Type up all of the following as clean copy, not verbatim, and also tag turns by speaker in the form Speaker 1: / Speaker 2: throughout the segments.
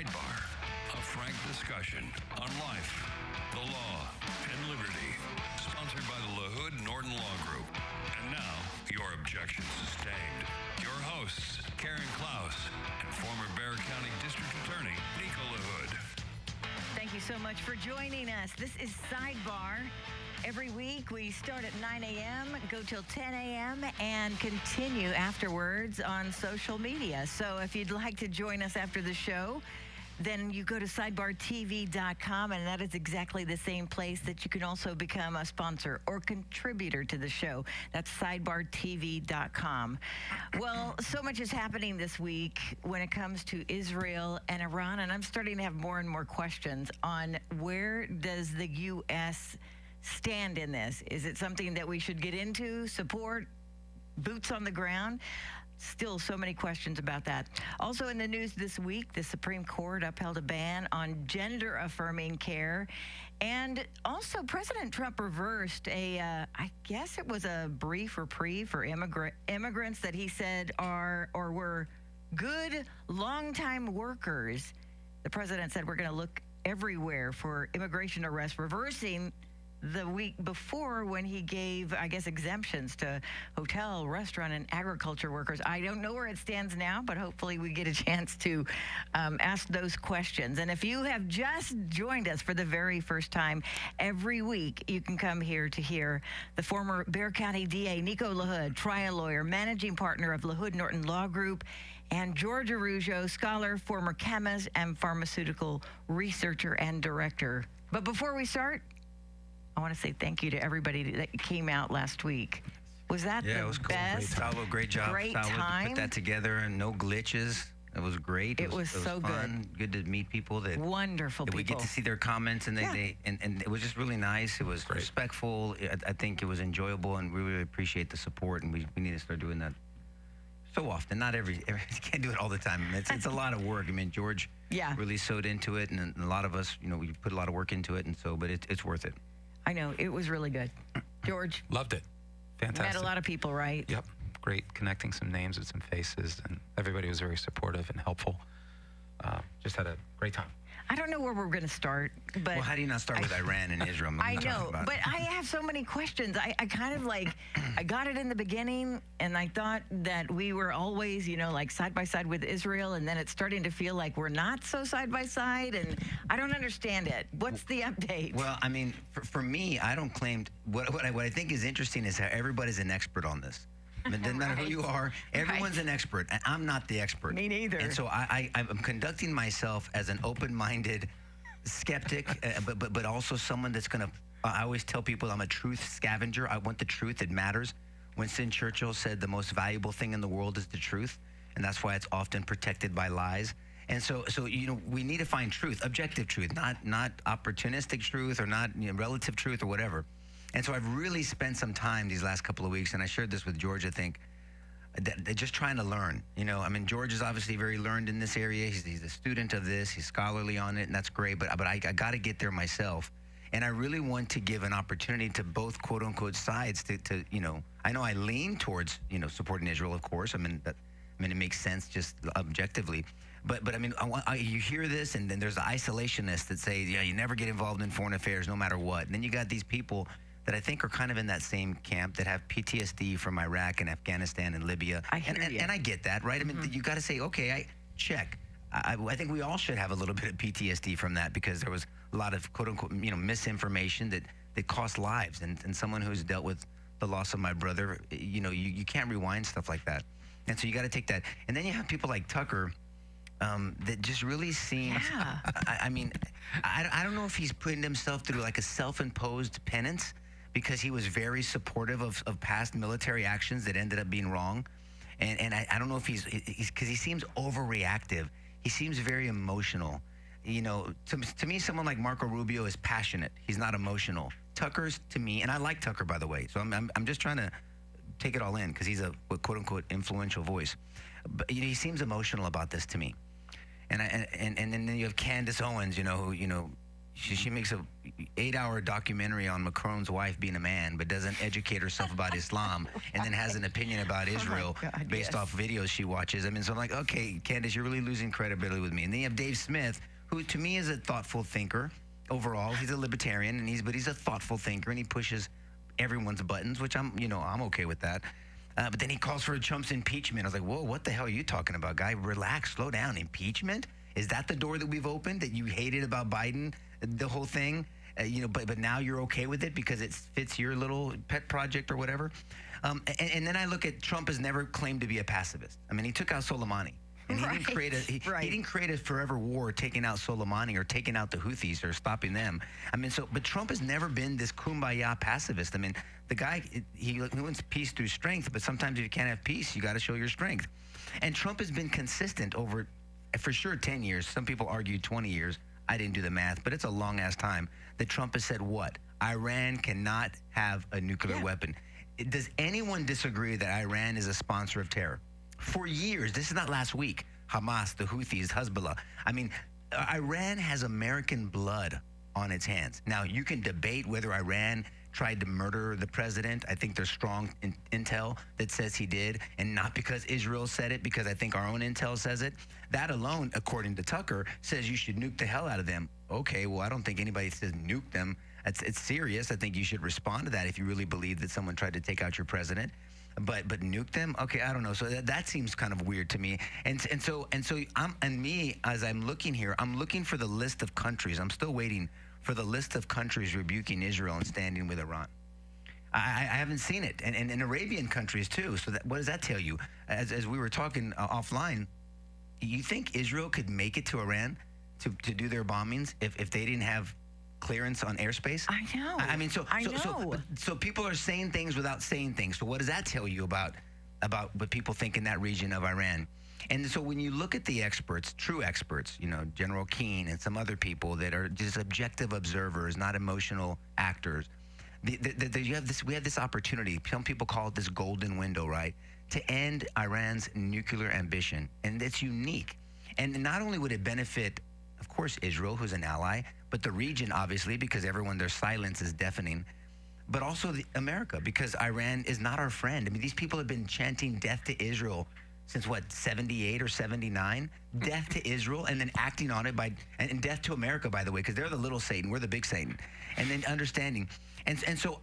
Speaker 1: Sidebar, a frank discussion on life, the law, and liberty. Sponsored by the LaHood Norton Law Group. And now, your objection sustained. Your hosts, Karen Klaus and former Bexar County District Attorney, Nico LaHood.
Speaker 2: Thank you so much for joining us. This is Sidebar. Every week we start at 9 a.m., go till 10 a.m., and continue afterwards on social media. So if you'd like to join us after the show, then you go to sidebartv.com, and that is exactly the same place that you can also become a sponsor or contributor to the show. That's sidebartv.com. Well, so much is happening this week when it comes to Israel and Iran, and I'm starting to have more and more questions on where does the U.S. stand in this? Is it something that we should get into, support, boots on the ground? Still so many questions about that. Also in the news this week, the Supreme Court upheld a ban on gender-affirming care. And also President Trump reversed I guess it was a brief reprieve for immigrants that he said are or were good, long-time workers. The president said we're going to look everywhere for immigration arrests, reversing the week before when he gave, I guess, exemptions to hotel, restaurant, and agriculture workers. I don't know where it stands now, but hopefully we get a chance to ask those questions. And if you have just joined us for the very first time, every week you can come here to hear the former Bexar County DA, Nico LaHood, trial lawyer, managing partner of LaHood Norton Law Group, and Jorge Araujo, scholar, former chemist, and pharmaceutical researcher and director. But before we start, I want to say thank you to everybody that came out last week. Was that the
Speaker 3: it was cool.
Speaker 2: best?
Speaker 3: Salvo, great job.
Speaker 2: Great
Speaker 3: Salvo,
Speaker 2: time.
Speaker 3: Put that together and no glitches. It was great.
Speaker 2: It was so
Speaker 3: fun. Good to meet people.
Speaker 2: Wonderful people.
Speaker 3: We get to see their comments, and and it was just really nice. It was respectful. I think it was enjoyable, and we really appreciate the support, and we need to start doing that so often. Not every you can't do it all the time. It's a lot of work. I mean, George really sewed into it, and a lot of us, we put a lot of work into it, and so, but it's worth it.
Speaker 2: I know. It was really good. George?
Speaker 4: Loved it. Fantastic.
Speaker 2: Met a lot of people, right?
Speaker 4: Yep. Great connecting some names with some faces, and everybody was very supportive and helpful. Just had a great time.
Speaker 2: I don't know where we're going to start, but...
Speaker 3: Well, how do you not start with Iran and Israel?
Speaker 2: I know, but I have so many questions. I kind of I got it in the beginning, and I thought that we were always, like side by side with Israel, and then it's starting to feel like we're not so side by side, and I don't understand it. What's the update?
Speaker 3: Well, I mean, for me, I don't claim... What I think is interesting is how everybody's an expert on this. I mean, it doesn't matter who you are. Everyone's an expert. And I'm not the expert.
Speaker 2: Me neither.
Speaker 3: And so I'm conducting myself as an open-minded skeptic, but also someone that's going to... I always tell people I'm a truth scavenger. I want the truth. It matters. Winston Churchill said the most valuable thing in the world is the truth, and that's why it's often protected by lies. And so we need to find truth, objective truth, not opportunistic truth or not relative truth or whatever. And so I've really spent some time these last couple of weeks, and I shared this with George, I think, that just trying to learn. I mean, George is obviously very learned in this area. He's a student of this. He's scholarly on it, and that's great. But I got to get there myself. And I really want to give an opportunity to both quote-unquote sides to I know I lean towards, supporting Israel, of course. I mean, it makes sense just objectively. But I mean, you hear this, and then there's the isolationists that say, you never get involved in foreign affairs no matter what. And then you got these people that I think are kind of in that same camp that have PTSD from Iraq and Afghanistan and Libya. And I get that, right? Mm-hmm. I mean, you got to say, okay, I check. I think we all should have a little bit of PTSD from that because there was a lot of quote-unquote, misinformation that cost lives. And someone who's dealt with the loss of my brother, you can't rewind stuff like that. And so you got to take that. And then you have people like Tucker that just really seems...
Speaker 2: Yeah.
Speaker 3: I mean, I don't know if he's putting himself through like a self-imposed penance because he was very supportive of past military actions that ended up being wrong. And I don't know if he's because he seems overreactive. He seems very emotional. To me, someone like Marco Rubio is passionate. He's not emotional. Tucker's, to me, and I like Tucker, by the way, so I'm just trying to take it all in because he's a quote-unquote influential voice. But he seems emotional about this to me. And then you have Candace Owens, who she makes a 8-hour documentary on Macron's wife being a man, but doesn't educate herself about Islam, and then has an opinion about Israel
Speaker 2: God,
Speaker 3: based off videos she watches. I mean, so I'm like, okay, Candace, you're really losing credibility with me. And then you have Dave Smith, who to me is a thoughtful thinker. Overall, he's a libertarian, and but he's a thoughtful thinker, and he pushes everyone's buttons, which I'm okay with that. But then he calls for Trump's impeachment. I was like, whoa, what the hell are you talking about, guy? Relax, slow down. Impeachment? Is that the door that we've opened that you hated about Biden, the whole thing? But now you're okay with it because it fits your little pet project or whatever. And then I look at Trump has never claimed to be a pacifist. I mean, he took out Soleimani. And he didn't create he didn't create a forever war taking out Soleimani or taking out the Houthis or stopping them. I mean, but Trump has never been this kumbaya pacifist. I mean, the guy, he wants peace through strength, but sometimes if you can't have peace, you got to show your strength. And Trump has been consistent over, for sure, 10 years. Some people argue 20 years. I didn't do the math, but it's a long-ass time that Trump has said what? Iran cannot have a nuclear weapon. Does anyone disagree that Iran is a sponsor of terror? For years, this is not last week, Hamas, the Houthis, Hezbollah. I mean, Iran has American blood on its hands. Now, you can debate whether Iran tried to murder the president. I think there's strong intel that says he did, and not because Israel said it, because I think our own intel says it. That alone, according to Tucker, says you should nuke the hell out of them. Okay, well, I don't think anybody says nuke them. It's serious. I think you should respond to that if you really believe that someone tried to take out your president. But nuke them? Okay, I don't know. So that seems kind of weird to me. And so as I'm looking here, I'm looking for the list of countries. I'm still waiting for the list of countries rebuking Israel and standing with Iran. I haven't seen it, and in Arabian countries too. So what does that tell you? As we were talking offline, you think Israel could make it to Iran to do their bombings if they didn't have clearance on airspace?
Speaker 2: I know.
Speaker 3: I mean,
Speaker 2: I know.
Speaker 3: So people are saying things without saying things. So what does that tell you about what people think in that region of Iran? And so when you look at the experts, true experts, General Keane and some other people that are just objective observers, not emotional actors, we have this opportunity. Some people call it this golden window, right, to end Iran's nuclear ambition, and it's unique. And not only would it benefit, of course, Israel, who's an ally, but the region, obviously, because their silence is deafening, but also America, because Iran is not our friend. I mean, these people have been chanting death to Israel since, 78 or 79? Death to Israel, and then acting on it and death to America, by the way, because they're the little Satan, we're the big Satan. And then understanding. And so,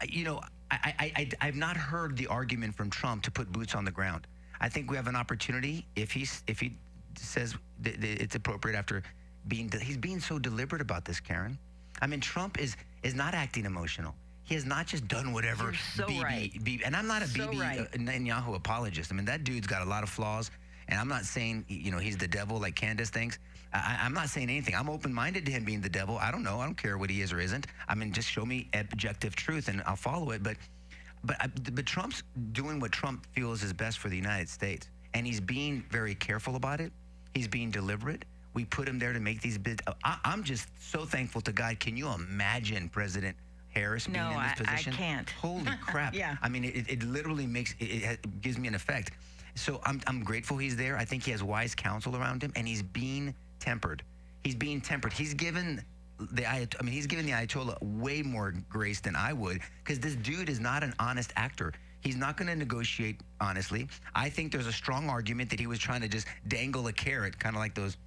Speaker 3: I've not heard the argument from Trump to put boots on the ground. I think we have an opportunity, if he says that it's appropriate after he's being so deliberate about this, Karen. I mean, Trump is not acting emotional. He has not just done whatever.
Speaker 2: You're so right.
Speaker 3: And I'm not a
Speaker 2: So
Speaker 3: Bibi
Speaker 2: right.
Speaker 3: Netanyahu apologist. I mean, that dude's got a lot of flaws, and I'm not saying he's the devil like Candace thinks. I'm not saying anything. I'm open-minded to him being the devil. I don't know. I don't care what he is or isn't. I mean, just show me objective truth, and I'll follow it. But Trump's doing what Trump feels is best for the United States, and he's being very careful about it. He's being deliberate. We put him there to make these bids. I'm just so thankful to God. Can you imagine President Harris being in this position?
Speaker 2: I can't.
Speaker 3: Holy crap.
Speaker 2: Yeah.
Speaker 3: I mean, it literally it gives me an effect. So I'm grateful he's there. I think he has wise counsel around him, and he's being tempered. He's being tempered. He's given the Ayatollah way more grace than I would, because this dude is not an honest actor. He's not going to negotiate honestly. I think there's a strong argument that he was trying to just dangle a carrot, kind of like those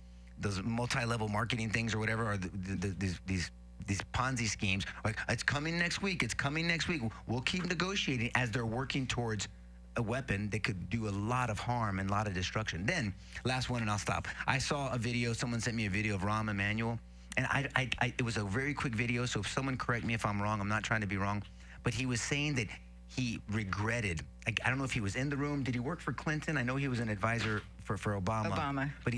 Speaker 3: multi-level marketing things or whatever, or these Ponzi schemes. Like, it's coming next week. It's coming next week. We'll keep negotiating as they're working towards a weapon that could do a lot of harm and a lot of destruction. Then, last one, and I'll stop. I saw a video. Someone sent me a video of Rahm Emanuel, and it was a very quick video. So if someone correct me if I'm wrong, I'm not trying to be wrong, but he was saying that he regretted. I don't know if he was in the room. Did he work for Clinton? I know he was an advisor for Obama. But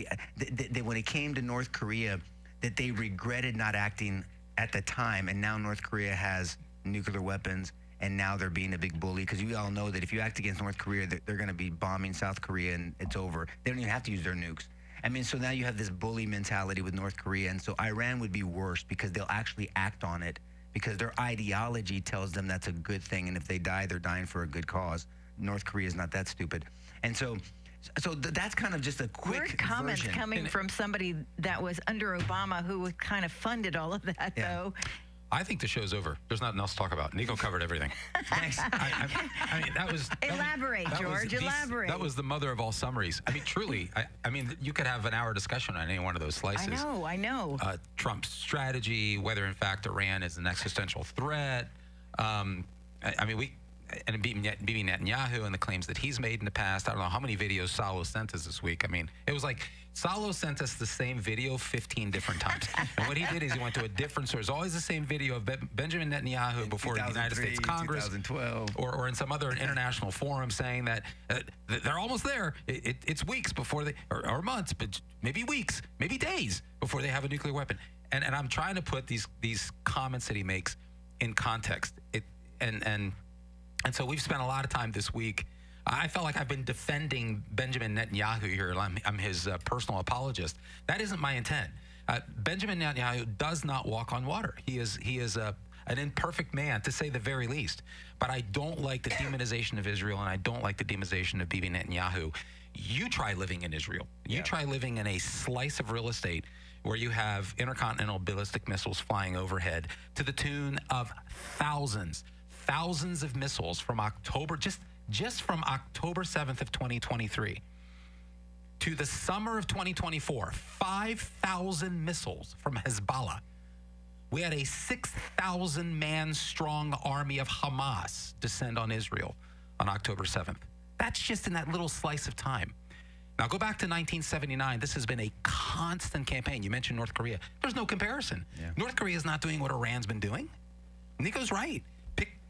Speaker 3: when it came to North Korea, that they regretted not acting at the time, and now North Korea has nuclear weapons, and now they're being a big bully, because you all know that if you act against North Korea, they're going to be bombing South Korea, and it's over. They don't even have to use their nukes. I mean, so now you have this bully mentality with North Korea, and so Iran would be worse because they'll actually act on it, because their ideology tells them that's a good thing, and if they die, they're dying for a good cause. North Korea is not that stupid. And so So that's kind of just a quick
Speaker 2: Weird comments
Speaker 3: version.
Speaker 2: coming from somebody that was under Obama who kind of funded all of that, though.
Speaker 4: I think the show's over. There's nothing else to talk about. Nico covered everything.
Speaker 3: Thanks.
Speaker 4: I mean, that was...
Speaker 2: Elaborate, George, elaborate.
Speaker 4: That was the mother of all summaries. I mean, truly, I mean, you could have an hour discussion on any one of those slices.
Speaker 2: I know.
Speaker 4: Trump's strategy, whether in fact Iran is an existential threat. I mean, Bibi Netanyahu and the claims that he's made in the past. I don't know how many videos Salo sent us this week. I mean, it was like Salo sent us the same video 15 different times. And what he did is he went to a different source. Always the same video of Benjamin Netanyahu before the United States Congress.
Speaker 3: 2012.
Speaker 4: Or in some other international forum saying that they're almost there. It's weeks before they, or months, but maybe weeks, maybe days before they have a nuclear weapon. And I'm trying to put these comments that he makes in context. And so we've spent a lot of time this week. I felt like I've been defending Benjamin Netanyahu here. I'm his personal apologist. That isn't my intent. Benjamin Netanyahu does not walk on water. He is an imperfect man, to say the very least. But I don't like the demonization of Israel, and I don't like the demonization of Bibi Netanyahu. You try living in Israel. You try living in a slice of real estate where you have intercontinental ballistic missiles flying overhead to the tune of thousands of missiles from October, just from October 7th of 2023 to the summer of 2024, 5,000 missiles from Hezbollah. We had a 6,000 man strong army of Hamas descend on Israel on October 7th. That's just in that little slice of time. Now go back to 1979. This has been a constant campaign. You mentioned North Korea. There's no comparison. Yeah. North Korea is not doing what Iran's been doing. Nico's right.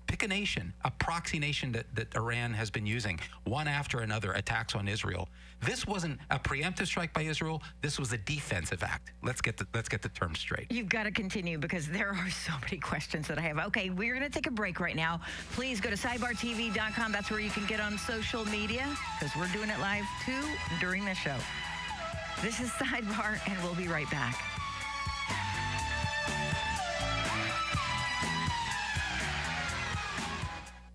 Speaker 4: Pick a nation, a proxy nation that Iran has been using, one after another, attacks on Israel. This wasn't a preemptive strike by Israel. This was a defensive act. Let's get the terms straight.
Speaker 2: You've got to continue because there are so many questions that I have. Okay, we're going to take a break right now. Please go to sidebartv.com. That's where you can get on social media because we're doing it live too during the show. This is Sidebar, and we'll be right back.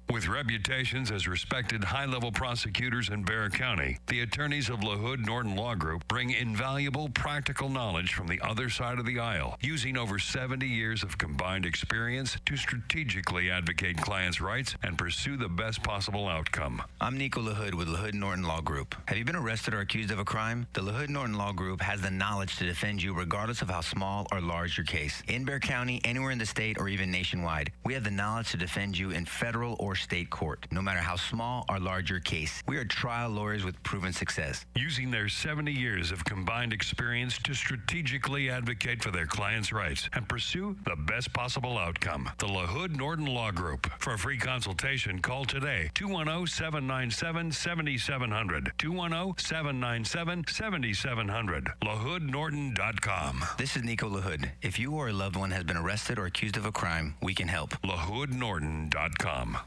Speaker 1: With reputations as respected high-level prosecutors in Bexar County, the attorneys of LaHood Norton Law Group bring invaluable practical knowledge from the other side of the aisle, using over 70 years of combined experience to strategically advocate clients' rights and pursue the best possible outcome.
Speaker 3: I'm Nico LaHood with LaHood Norton Law Group. Have you been arrested or accused of a crime? The LaHood Norton Law Group has the knowledge to defend you regardless of how small or large your case. In Bexar County, anywhere in the state, or even nationwide, we have the knowledge to defend you in federal or state court, no matter how small or large your case. We are trial lawyers with proven success.
Speaker 1: Using their 70 years of combined experience to strategically advocate for their clients' rights and pursue the best possible outcome. The LaHood Norton Law Group. For a free consultation, call today, 210-797-7700. 210-797-7700. LaHoodNorton.com.
Speaker 3: This is Nico LaHood. If you or a loved one has been arrested or accused of a crime, we can help.
Speaker 1: LaHoodNorton.com.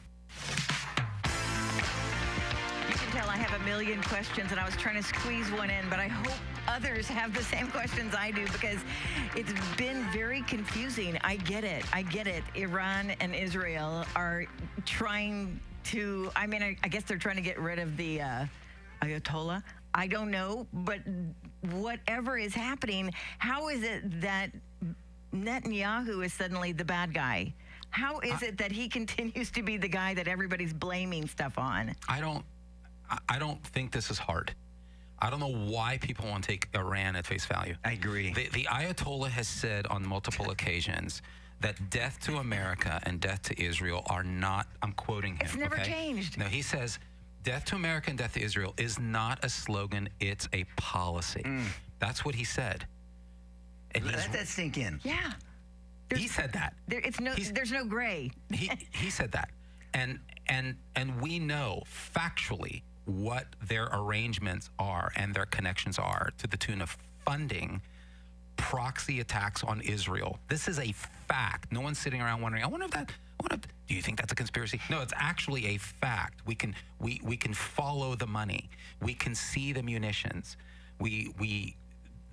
Speaker 2: You can tell I have a million questions, and I was trying to squeeze one in, but I hope others have the same questions I do because it's been very confusing. I get it. Iran and Israel are trying to, I guess they're trying to get rid of the Ayatollah. I don't know, but whatever is happening, how is it that Netanyahu is suddenly the bad guy? How is it that he continues to be the guy that everybody's blaming stuff on?
Speaker 4: I don't think this is hard. I don't know why people want to take Iran at face value.
Speaker 3: I agree.
Speaker 4: The Ayatollah has said on multiple occasions that death to America and death to Israel are not, I'm quoting him.
Speaker 2: It's never changed.
Speaker 4: No, he says death to America and death to Israel is not a slogan, it's a policy. That's what he said. And
Speaker 3: let that sink in.
Speaker 2: Yeah.
Speaker 4: He said that.
Speaker 2: There's no gray.
Speaker 4: He said that. And we know factually what their arrangements are and their connections are to the tune of funding proxy attacks on Israel. This is a fact. No one's sitting around wondering, do you think that's a conspiracy? No, it's actually a fact. We can follow the money. We can see the munitions.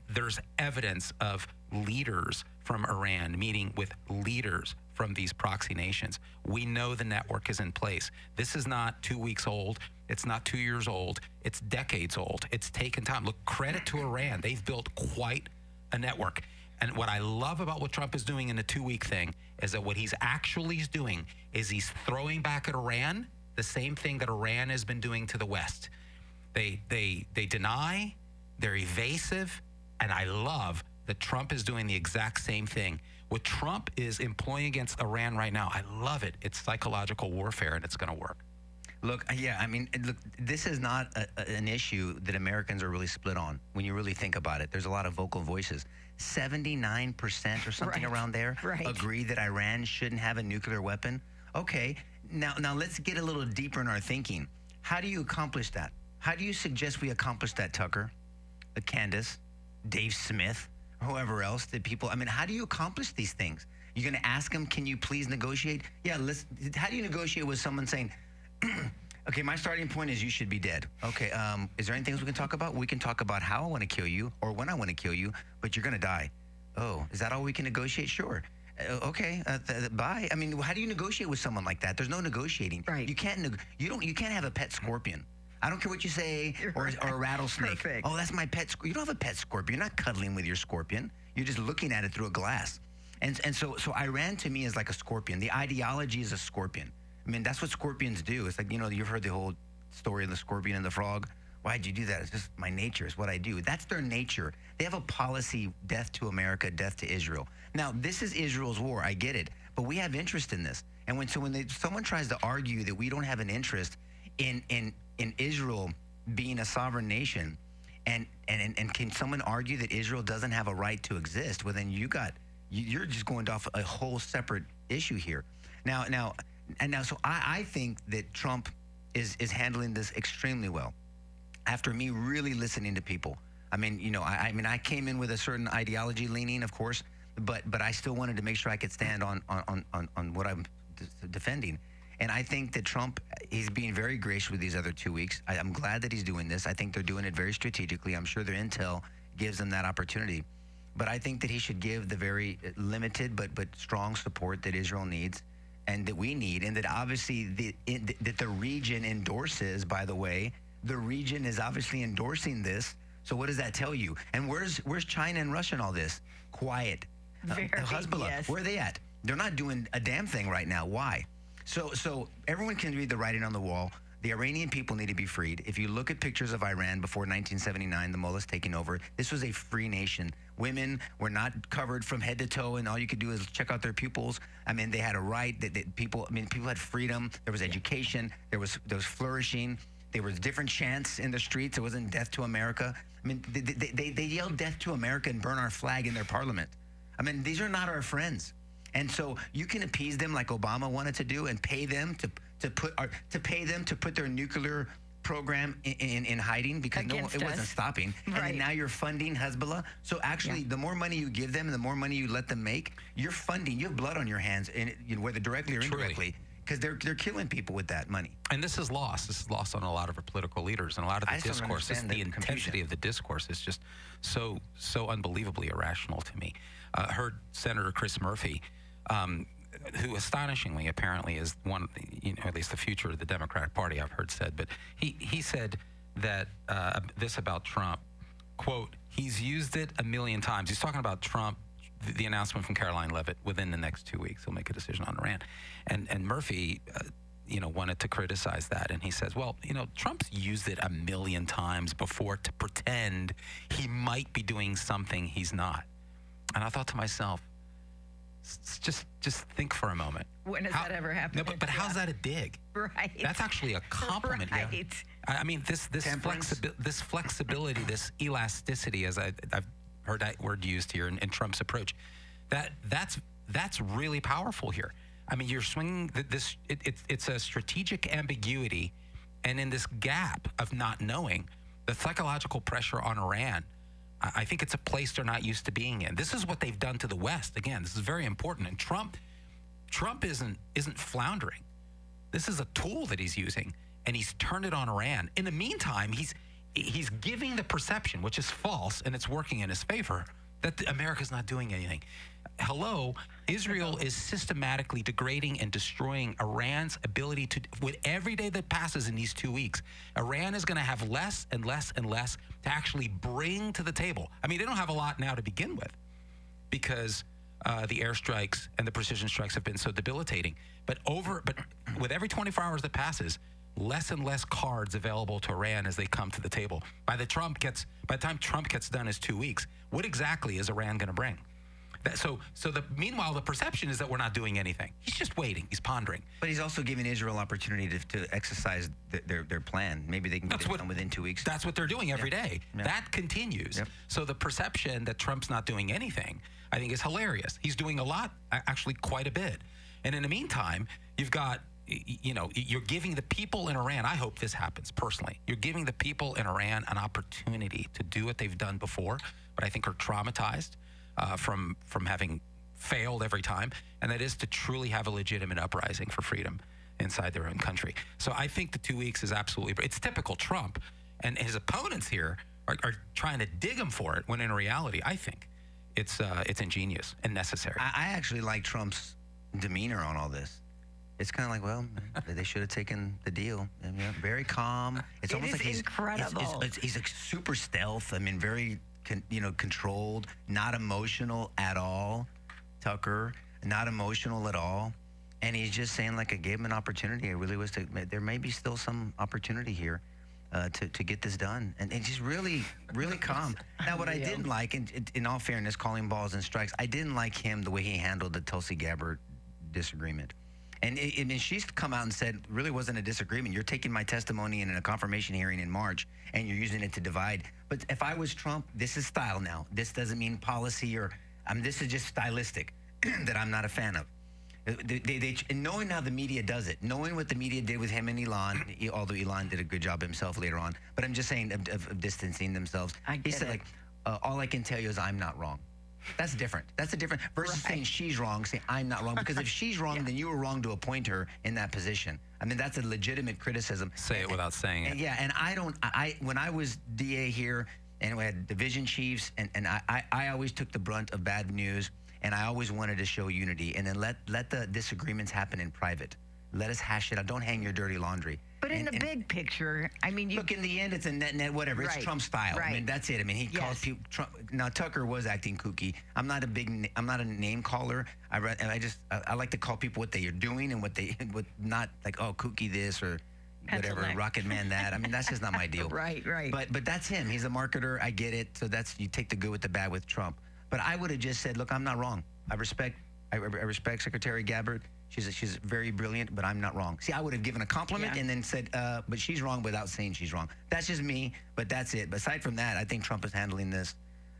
Speaker 4: There's evidence of leaders from Iran meeting with leaders from these proxy nations. We know the network is in place. This is not 2 weeks old. It's not 2 years old. It's decades old. It's taken time. Look, credit to Iran. They've built quite a network. And what I love about what Trump is doing in the 2-week thing is that what he's actually doing is he's throwing back at Iran the same thing that Iran has been doing to the West. They deny, they're evasive, and I love that Trump is doing the exact same thing. What Trump is employing against Iran right now, I love it. It's psychological warfare, and it's going to work.
Speaker 3: Look, yeah, I mean, look, this is not an issue that Americans are really split on when you really think about it. There's a lot of vocal voices. 79% or something around there agree that Iran shouldn't have a nuclear weapon. Okay, now let's get a little deeper in our thinking. How do you accomplish that? How do you suggest we accomplish that, Tucker, Candace, Dave Smith, whoever else, the people? I mean, how do you accomplish these things? You're going to ask them, can you please negotiate? Yeah, how do you negotiate with someone saying, okay, my starting point is you should be dead. Okay, is there anything else we can talk about? We can talk about how I want to kill you or when I want to kill you, but you're going to die. Oh, is that all we can negotiate? Sure. Okay, bye. I mean, how do you negotiate with someone like that? There's no negotiating.
Speaker 2: Right.
Speaker 3: You can't have a pet scorpion. I don't care what you say, or a rattlesnake.
Speaker 2: Perfect.
Speaker 3: Oh, that's my pet scorpion. You don't have a pet scorpion. You're not cuddling with your scorpion. You're just looking at it through a glass. And so Iran to me is like a scorpion. The ideology is a scorpion. I mean, that's what scorpions do. It's like, you've heard the whole story of the scorpion and the frog. Why'd you do that? It's just my nature. It's what I do. That's their nature. They have a policy, death to America, death to Israel. Now, this is Israel's war. I get it. But we have interest in this. And when someone tries to argue that we don't have an interest in Israel being a sovereign nation, and can someone argue that Israel doesn't have a right to exist? Well, then you're just going off a whole separate issue here. Now, so I think that Trump is handling this extremely well. After me really listening to people, I mean, I came in with a certain ideology leaning, of course, but I still wanted to make sure I could stand on what I'm defending. And I think that Trump, he's being very gracious with these other 2 weeks. I'm glad that he's doing this. I think they're doing it very strategically. I'm sure their intel gives them that opportunity. But I think that he should give the very limited but strong support that Israel needs and that we need, and that obviously that the region endorses, by the way. The region is obviously endorsing this. So what does that tell you? And where's China and Russia in all this? Quiet. Hezbollah,
Speaker 2: yes.
Speaker 3: Where are they at? They're not doing a damn thing right now. Why? So everyone can read the writing on the wall. The Iranian people need to be freed. If you look at pictures of Iran before 1979, the mullahs taking over, this was a free nation. Women were not covered from head to toe, and all you could do is check out their pupils. I mean, they had a right. People had freedom. There was education. There was flourishing. There was different chants in the streets. It wasn't death to America. I mean, they yelled death to America and burn our flag in their parliament. I mean, these are not our friends. And so you can appease them like Obama wanted to do and pay them to put their nuclear program in hiding because it wasn't stopping.
Speaker 2: Right.
Speaker 3: And then now you're funding Hezbollah. So actually, the more money you give them and the more money you let them make, you're funding. You have blood on your hands, and whether directly or indirectly. Because they're killing people with that money.
Speaker 4: And this is lost. This is lost on a lot of our political leaders and a lot of the discourse. The intensity of the discourse is just so unbelievably irrational to me. Heard Senator Chris Murphy, who astonishingly apparently is one, at least the future of the Democratic Party, I've heard said. But he said that this about Trump, quote, he's used it a million times. He's talking about Trump, the announcement from Caroline Leavitt, within the next 2 weeks, he'll make a decision on Iran. And Murphy, wanted to criticize that. And he says, well, Trump's used it a million times before to pretend he might be doing something he's not. And I thought to myself, just think for a moment.
Speaker 2: When has that ever happened?
Speaker 4: No, but how's that a dig?
Speaker 2: Right.
Speaker 4: That's actually a compliment.
Speaker 2: Right.
Speaker 4: Yeah. I mean, this flexibility, this elasticity, as I've heard that word used here in Trump's approach, that's really powerful here. I mean, you're swinging this. It's a strategic ambiguity, and in this gap of not knowing, the psychological pressure on Iran, I think it's a place they're not used to being in. This is what they've done to the West. Again, this is very important. And Trump isn't floundering. This is a tool that he's using, and he's turned it on Iran. In the meantime, he's giving the perception, which is false, and it's working in his favor, that America's not doing anything. hello, Israel is systematically degrading and destroying Iran's ability to, with every day that passes in these 2 weeks, Iran is going to have less and less and less to actually bring to the table. I mean, they don't have a lot now to begin with because the airstrikes and the precision strikes have been so debilitating. But with every 24 hours that passes, less and less cards available to Iran as they come to the table. By the time Trump gets done his 2 weeks, what exactly is Iran going to bring? Meanwhile, the perception is that we're not doing anything. He's just waiting. He's pondering.
Speaker 3: But he's also giving Israel opportunity to exercise their plan. Maybe they can get it done within 2 weeks.
Speaker 4: That's what they're doing every day.
Speaker 3: Yeah.
Speaker 4: That continues.
Speaker 3: Yep.
Speaker 4: So the perception that Trump's not doing anything, I think, is hilarious. He's doing a lot, actually quite a bit. And in the meantime, you've got, you're giving the people in Iran, I hope this happens personally, you're giving the people in Iran an opportunity to do what they've done before, but I think are traumatized from having failed every time, and that is to truly have a legitimate uprising for freedom inside their own country. So I think the 2 weeks is absolutely, it's typical Trump, and his opponents here are trying to dig him for it, when in reality, I think it's ingenious and necessary.
Speaker 3: I actually like Trump's demeanor on all this. It's kind of like, well, they should have taken the deal. Very calm. It's almost like he's
Speaker 2: incredible.
Speaker 3: He's like super stealth. I mean, very controlled, not emotional at all. Tucker, not emotional at all. And he's just saying, like, I gave him an opportunity. It really was there may be still some opportunity here to get this done. And just really, really calm. Now, what I didn't like, in all fairness, calling balls and strikes, I didn't like him, the way he handled the Tulsi Gabbard disagreement. And she's come out and said, really wasn't a disagreement. You're taking my testimony in a confirmation hearing in March, and you're using it to divide. But if I was Trump, this is style now. This doesn't mean policy this is just stylistic that I'm not a fan of. And knowing how the media does it, knowing what the media did with him and Elon, although Elon did a good job himself later on, but I'm just saying of distancing themselves. He said, like, all I can tell you is I'm not wrong. That's different. That's a different versus saying she's wrong, saying I'm not wrong. Because if she's wrong, then you were wrong to appoint her in that position. I mean, that's a legitimate criticism.
Speaker 4: Say it without saying it.
Speaker 3: Yeah, and when I was DA here and we had division chiefs, and I always took the brunt of bad news, and I always wanted to show unity, and then let the disagreements happen in private. Let us hash it out. Don't hang your dirty laundry.
Speaker 2: But in the big picture, I mean,
Speaker 3: look, in the end, it's a net, whatever. It's Trump style.
Speaker 2: Right.
Speaker 3: I mean, that's it. I mean, he calls people Trump. Now, Tucker was acting kooky. I'm not a name caller. I like to call people what they are doing and what not like, oh, kooky this or whatever, Rocket Man that. I mean, that's just not my deal.
Speaker 2: Right.
Speaker 3: But that's him. He's a marketer. I get it. So you take the good with the bad with Trump. But I would have just said, look, I'm not wrong. I respect Secretary Gabbard. She's very brilliant, but I'm not wrong. See, I would have given a compliment and then said, but she's wrong without saying she's wrong. That's just me, but that's it. But aside from that, I think Trump is handling this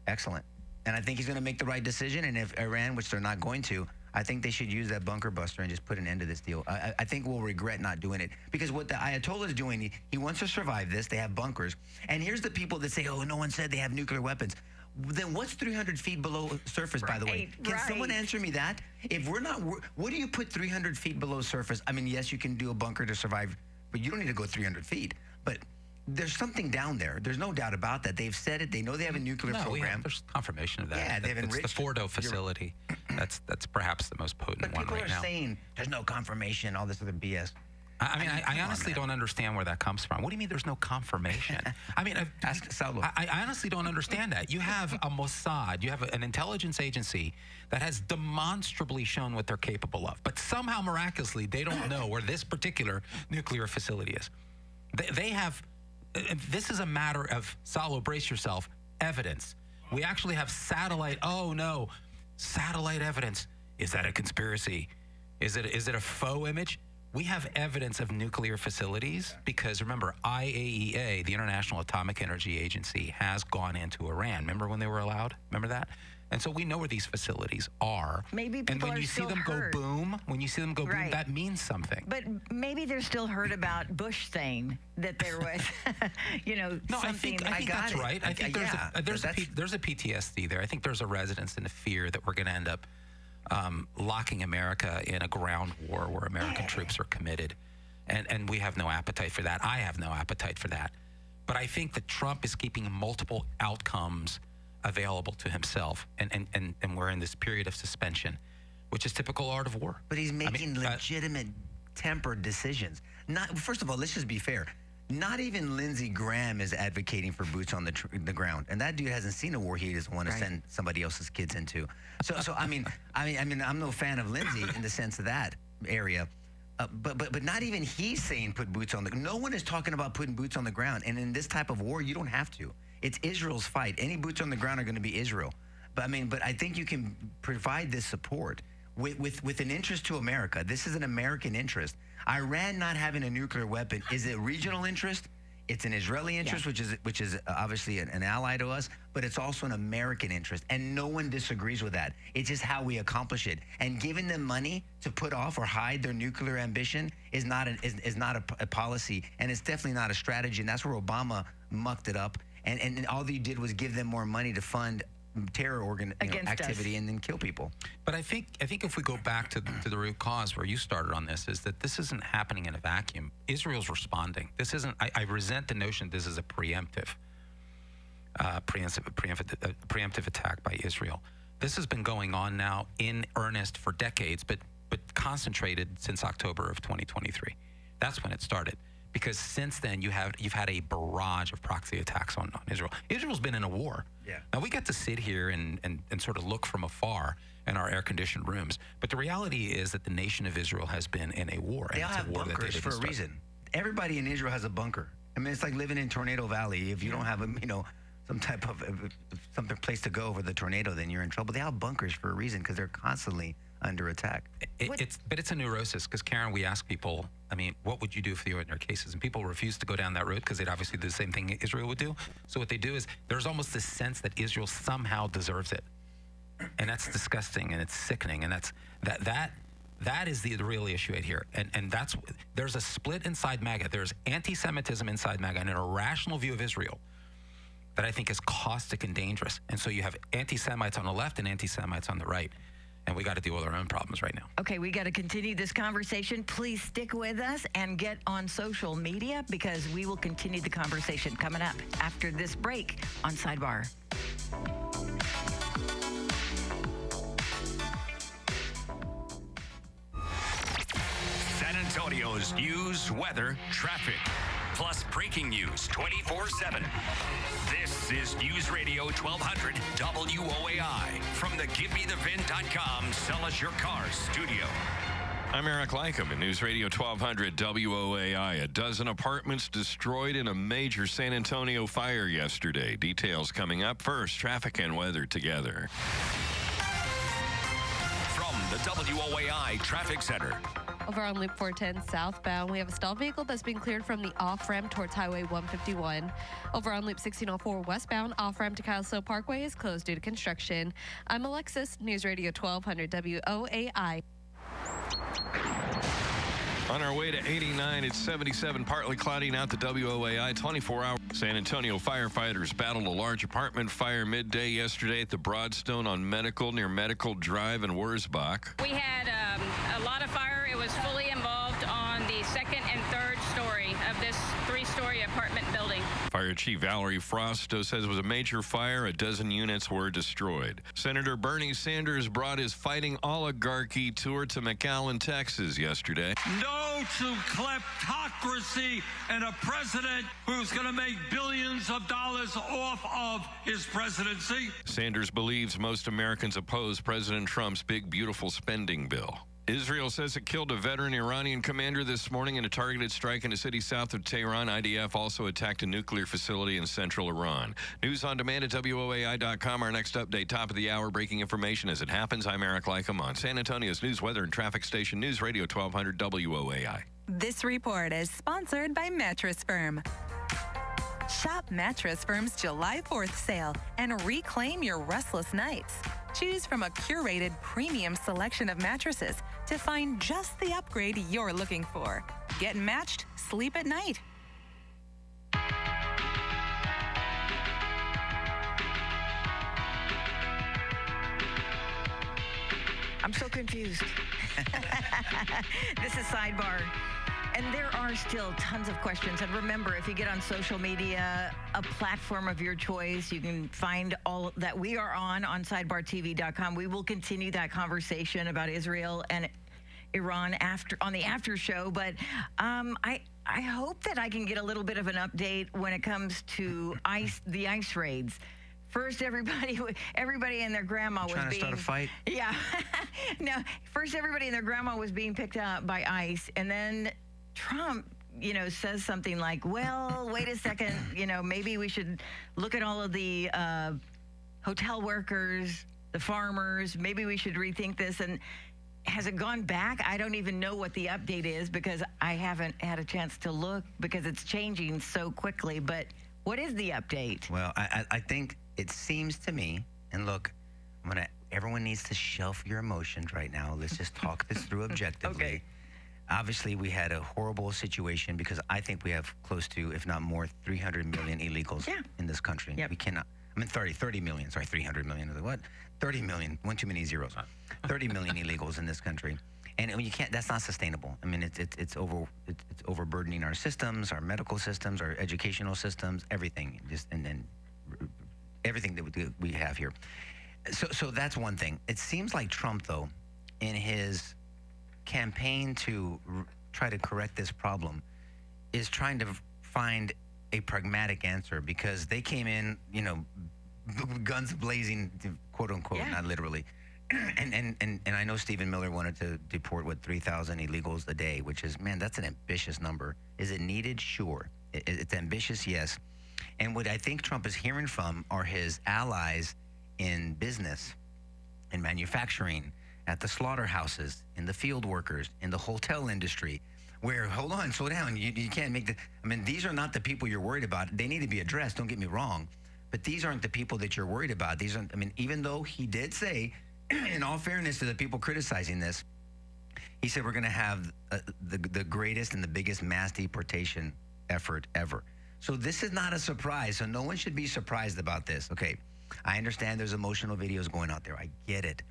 Speaker 3: excellent. And I think he's going to make the right decision. And if Iran, which they're not going to, I think they should use that bunker buster and just put an end to this deal. I think we'll regret not doing it. Because what the Ayatollah is doing, he wants to survive this. They have bunkers. And here's the people that say, oh, no one said they have nuclear weapons. Then what's 300 feet below surface, by the way? Can someone answer me that? If we're not, what do you put 300 feet below surface? I mean, yes, you can do a bunker to survive, but you don't need to go 300 feet. But there's something down there. There's no doubt about that. They've said it. They know they have a nuclear program.
Speaker 4: There's confirmation of that.
Speaker 3: Yeah, they've enriched.
Speaker 4: It's the Fordo facility. That's perhaps the most potent one right now.
Speaker 3: But people are saying there's no confirmation, all this other BS.
Speaker 4: I mean, I honestly don't understand where that comes from. What do you mean there's no confirmation? I mean,
Speaker 3: ask Saulo.
Speaker 4: I honestly don't understand that. You have a Mossad, you have an intelligence agency that has demonstrably shown what they're capable of, but somehow miraculously they don't know where this particular nuclear facility is. They have, this is a matter of, Saulo, brace yourself, evidence. We actually have satellite evidence. Is that a conspiracy? Is it a faux image? We have evidence of nuclear facilities because, remember, IAEA, the International Atomic Energy Agency, has gone into Iran. Remember when they were allowed? Remember that? And so we know where these facilities are.
Speaker 2: Maybe people
Speaker 4: and when
Speaker 2: are
Speaker 4: you see
Speaker 2: still
Speaker 4: them
Speaker 2: hurt.
Speaker 4: go boom, that means something.
Speaker 2: But maybe they're still hurt about Bush saying that there was,
Speaker 4: No,
Speaker 2: something.
Speaker 4: I think that's right. I think there's a PTSD there. I think there's a resonance and a fear that we're going to end up locking America in a ground war where American troops are committed. And we have no appetite for that. I have no appetite for that. But I think that Trump is keeping multiple outcomes available to himself, and we're in this period of suspension, which is typical art of war.
Speaker 3: But he's making legitimate, tempered decisions. First of all, let's just be fair. Not even Lindsey Graham is advocating for boots on the ground, and that dude hasn't seen a war he doesn't want to send somebody else's kids into. So I mean, I'm no fan of Lindsey in the sense of that area, but not even he's saying put boots on the. No one is talking about putting boots on the ground, and in this type of war, you don't have to. It's Israel's fight. Any boots on the ground are going to be Israel. But I think you can provide this support with an interest to America. This is an American interest. Iran not having a nuclear weapon is a regional interest. It's an Israeli interest, which is obviously an ally to us, but it's also an American interest, and no one disagrees with that. It's just how we accomplish it. And giving them money to put off or hide their nuclear ambition is not a policy, and it's definitely not a strategy. And that's where Obama mucked it up. And all they did was give them more money to fund terror activity and then kill people.
Speaker 4: But I think if we go back to the root cause where you started on this, is that this isn't happening in a vacuum. Israel's responding. This isn't. I resent the notion this is a preemptive attack by Israel. This has been going on now in earnest for decades, but concentrated since October of 2023. That's when it started. Because since then, you've had a barrage of proxy attacks on Israel. Israel's been in a war.
Speaker 3: Yeah.
Speaker 4: Now, we get to sit here and sort of look from afar in our air-conditioned rooms. But the reality is that the nation of Israel has been in a war.
Speaker 3: They all have bunkers for a reason. Everybody in Israel has a bunker. I mean, it's like living in Tornado Valley. If you don't have some type of some place to go over the tornado, then you're in trouble. They have bunkers for a reason because they're constantly under attack.
Speaker 4: It's a neurosis because, Karen, we ask people, what would you do if you were in their cases? And people refuse to go down that road because they'd obviously do the same thing Israel would do. So what they do is there's almost this sense that Israel somehow deserves it. And that's disgusting and it's sickening. And that is the real issue right here. And there's a split inside MAGA. There's anti-Semitism inside MAGA and an irrational view of Israel that I think is caustic and dangerous. And so you have anti-Semites on the left and anti-Semites on the right. And we got to deal with our own problems right now.
Speaker 2: Okay, we got to continue this conversation. Please stick with us and get on social media because we will continue the conversation coming up after this break on Sidebar.
Speaker 5: San Antonio's news, weather, traffic, plus breaking news 24/7. This is News Radio 1200 WOAI from the GiveMeTheVin.com Sell Us Your Cars studio.
Speaker 6: I'm Eric Lycum in News Radio 1200 WOAI. A dozen apartments destroyed in a major San Antonio fire yesterday. Details coming up. First, traffic and weather together.
Speaker 5: From the WOAI Traffic Center.
Speaker 7: Over on Loop 410 southbound, we have a stalled vehicle that's being cleared from the off-ramp towards Highway 151. Over on Loop 1604 westbound, off-ramp to Kyle Parkway is closed due to construction. I'm Alexis, News Radio 1200 WOAI.
Speaker 6: On our way to 89, it's 77, partly clouding out the WOAI 24-hour. San Antonio firefighters battled a large apartment fire midday yesterday at the Broadstone on Medical near Medical Drive in Wurzbach.
Speaker 8: We had a lot of fire. It was fully involved on the second and third story of this three-story apartment building.
Speaker 6: Fire Chief Valerie Frosto says it was a major fire. A dozen units were destroyed. Senator Bernie Sanders brought his fighting oligarchy tour to McAllen, Texas yesterday.
Speaker 9: No to kleptocracy and a president who's going to make billions of dollars off of his presidency.
Speaker 6: Sanders believes most Americans oppose President Trump's big, beautiful spending bill. Israel says it killed a veteran Iranian commander this morning in a targeted strike in a city south of Tehran. IDF also attacked a nuclear facility in central Iran. News on demand at WOAI.com. Our next update, top of the hour, breaking information as it happens. I'm Eric Lycum on San Antonio's news, weather, and traffic station, News Radio 1200 WOAI.
Speaker 10: This report is sponsored by Mattress Firm. Shop Mattress Firm's July 4th sale and reclaim your restless nights. Choose from a curated premium selection of mattresses to find just the upgrade you're looking for. Get matched, sleep at night.
Speaker 2: I'm so confused. This is Sidebar. And there are still tons of questions. And remember, if you get on social media, a platform of your choice, you can find all that we are on sidebartv.com. We will continue that conversation about Israel and Iran on the after show. But I hope that I can get a little bit of an update when it comes to the ICE raids. First, everybody and their grandma was
Speaker 3: trying to start a fight.
Speaker 2: Yeah. No. First, everybody and their grandma was being picked up by ICE, and then Trump, says something like, "Well, wait a second. Maybe we should look at all of the hotel workers, the farmers. Maybe we should rethink this." And has it gone back? I don't even know what the update is because I haven't had a chance to look because it's changing so quickly. But what is the update?
Speaker 3: Well, I think it seems to me, and look, everyone needs to shelf your emotions right now. Let's just talk this through objectively.
Speaker 2: Okay.
Speaker 3: Obviously, we had a horrible situation because I think we have close to, if not more, 300 million illegals in this country.
Speaker 2: Yep.
Speaker 3: We cannot, 30 million, sorry, 300 million. What? 30 million, one too many zeros. 30 million illegals in this country. And you can't, that's not sustainable. I mean, it's overburdening our systems, our medical systems, our educational systems, everything, and everything that we have here. So that's one thing. It seems like Trump, though, in his campaign to try to correct this problem, is trying to find a pragmatic answer because they came in, guns blazing, quote unquote, not literally. And I know Stephen Miller wanted to deport 3,000 illegals a day, which is, man, that's an ambitious number. Is it needed? Sure. It's ambitious, yes. And what I think Trump is hearing from are his allies in business, in manufacturing, at the slaughterhouses, in the field workers, in the hotel industry, where, hold on, slow down, you can't make these are not the people you're worried about. They need to be addressed, don't get me wrong, but these aren't the people that you're worried about. These aren't, even though he did say, in all fairness to the people criticizing this, he said we're going to have the greatest and the biggest mass deportation effort ever. So this is not a surprise. So no one should be surprised about this. Okay, I understand there's emotional videos going out there. I get it.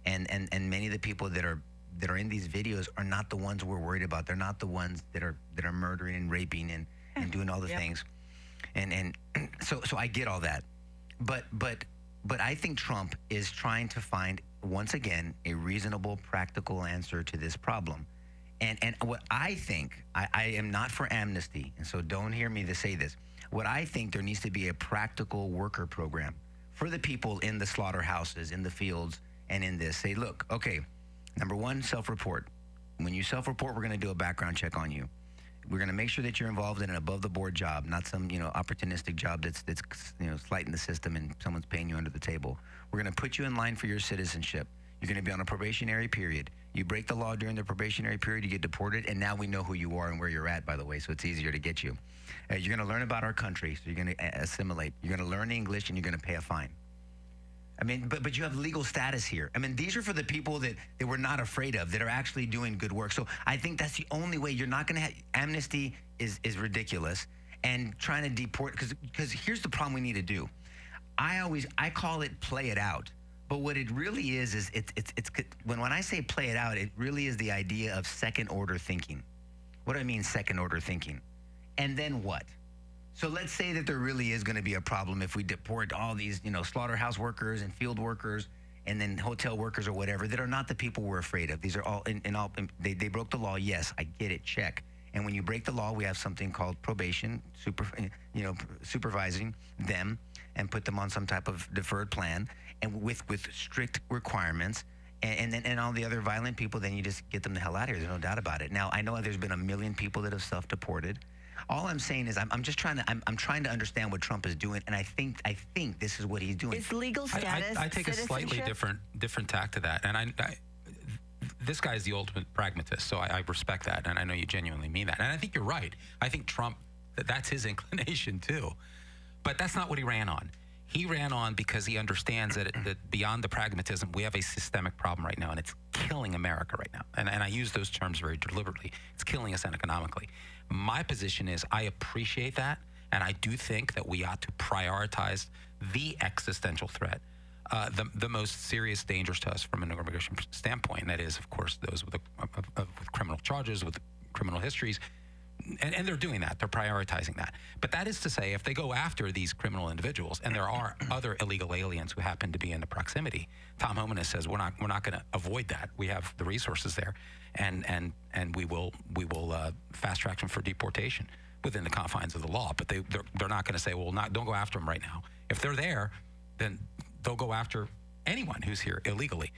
Speaker 3: And many of the people that are in these videos are not the ones we're worried about. They're not the ones that are murdering and raping and doing all the things. And so I get all that. But I think Trump is trying to find, once again, a reasonable, practical answer to this problem. And what I think, I am not for amnesty, and so don't hear me to say this. What I think there needs to be a practical worker program for the people in the slaughterhouses, in the fields, and in this. Say, look, okay, number one, self-report. When you self-report, we're going to do a background check on you. We're going to make sure that you're involved in an above-the-board job, not some, opportunistic job that's slighting the system and someone's paying you under the table. We're going to put you in line for your citizenship. You're going to be on a probationary period. You break the law during the probationary period, you get deported, and now we know who you are and where you're at, by the way, so it's easier to get you. You're going to learn about our country, so you're going to assimilate. You're going to learn English, and you're going to pay a fine. But you have legal status here. These are for the people that we're not afraid of, that are actually doing good work. So I think that's the only way. You're not going to have amnesty is ridiculous, and trying to deport, because here's the problem we need to do. I call it play it out. But what it really is it's when I say play it out, it really is the idea of second order thinking. What do I mean second order thinking? And then what? So let's say that there really is going to be a problem if we deport all these, slaughterhouse workers and field workers and then hotel workers or whatever that are not the people we're afraid of. These are all, they broke the law. Yes, I get it. Check. And when you break the law, we have something called probation, supervising them and put them on some type of deferred plan and with strict requirements. And all the other violent people, then you just get them the hell out of here. There's no doubt about it. Now, I know there's been 1 million people that have self-deported. All I'm saying is I'm just trying to understand what Trump is doing, and I think this is what he's doing.
Speaker 2: It's legal status.
Speaker 4: I take a slightly different tack to that, and this guy is the ultimate pragmatist, so I respect that, and I know you genuinely mean that, and I think you're right. I think Trump, that's his inclination too, but that's not what he ran on. He ran on because he understands that beyond the pragmatism, we have a systemic problem right now, and it's killing America right now. And I use those terms very deliberately. It's killing us economically. My position is I appreciate that, and I do think that we ought to prioritize the existential threat, the most serious dangers to us from an immigration standpoint. And that is, of course, those with criminal charges, with criminal histories. And they're doing that. They're prioritizing that. But that is to say, if they go after these criminal individuals, and there are other illegal aliens who happen to be in the proximity, Tom Homenes says we're not going to avoid that. We have the resources there, and we will fast track them for deportation within the confines of the law. But they're not going to say, well, don't go after them right now. If they're there, then they'll go after anyone who's here illegally.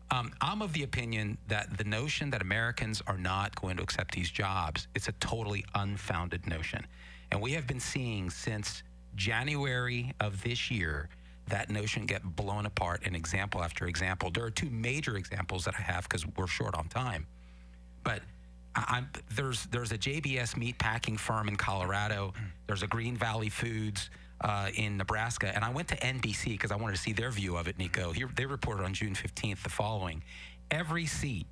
Speaker 4: I'm of the opinion that the notion that Americans are not going to accept these jobs, it's a totally unfounded notion. And we have been seeing since January of this year that notion get blown apart in example after example. There are two major examples that I have because we're short on time. But there's a JBS meat packing firm in Colorado. There's a Green Valley Foods in Nebraska, and I went to NBC because I wanted to see their view of it, Nico. They reported on June 15th the following. Every seat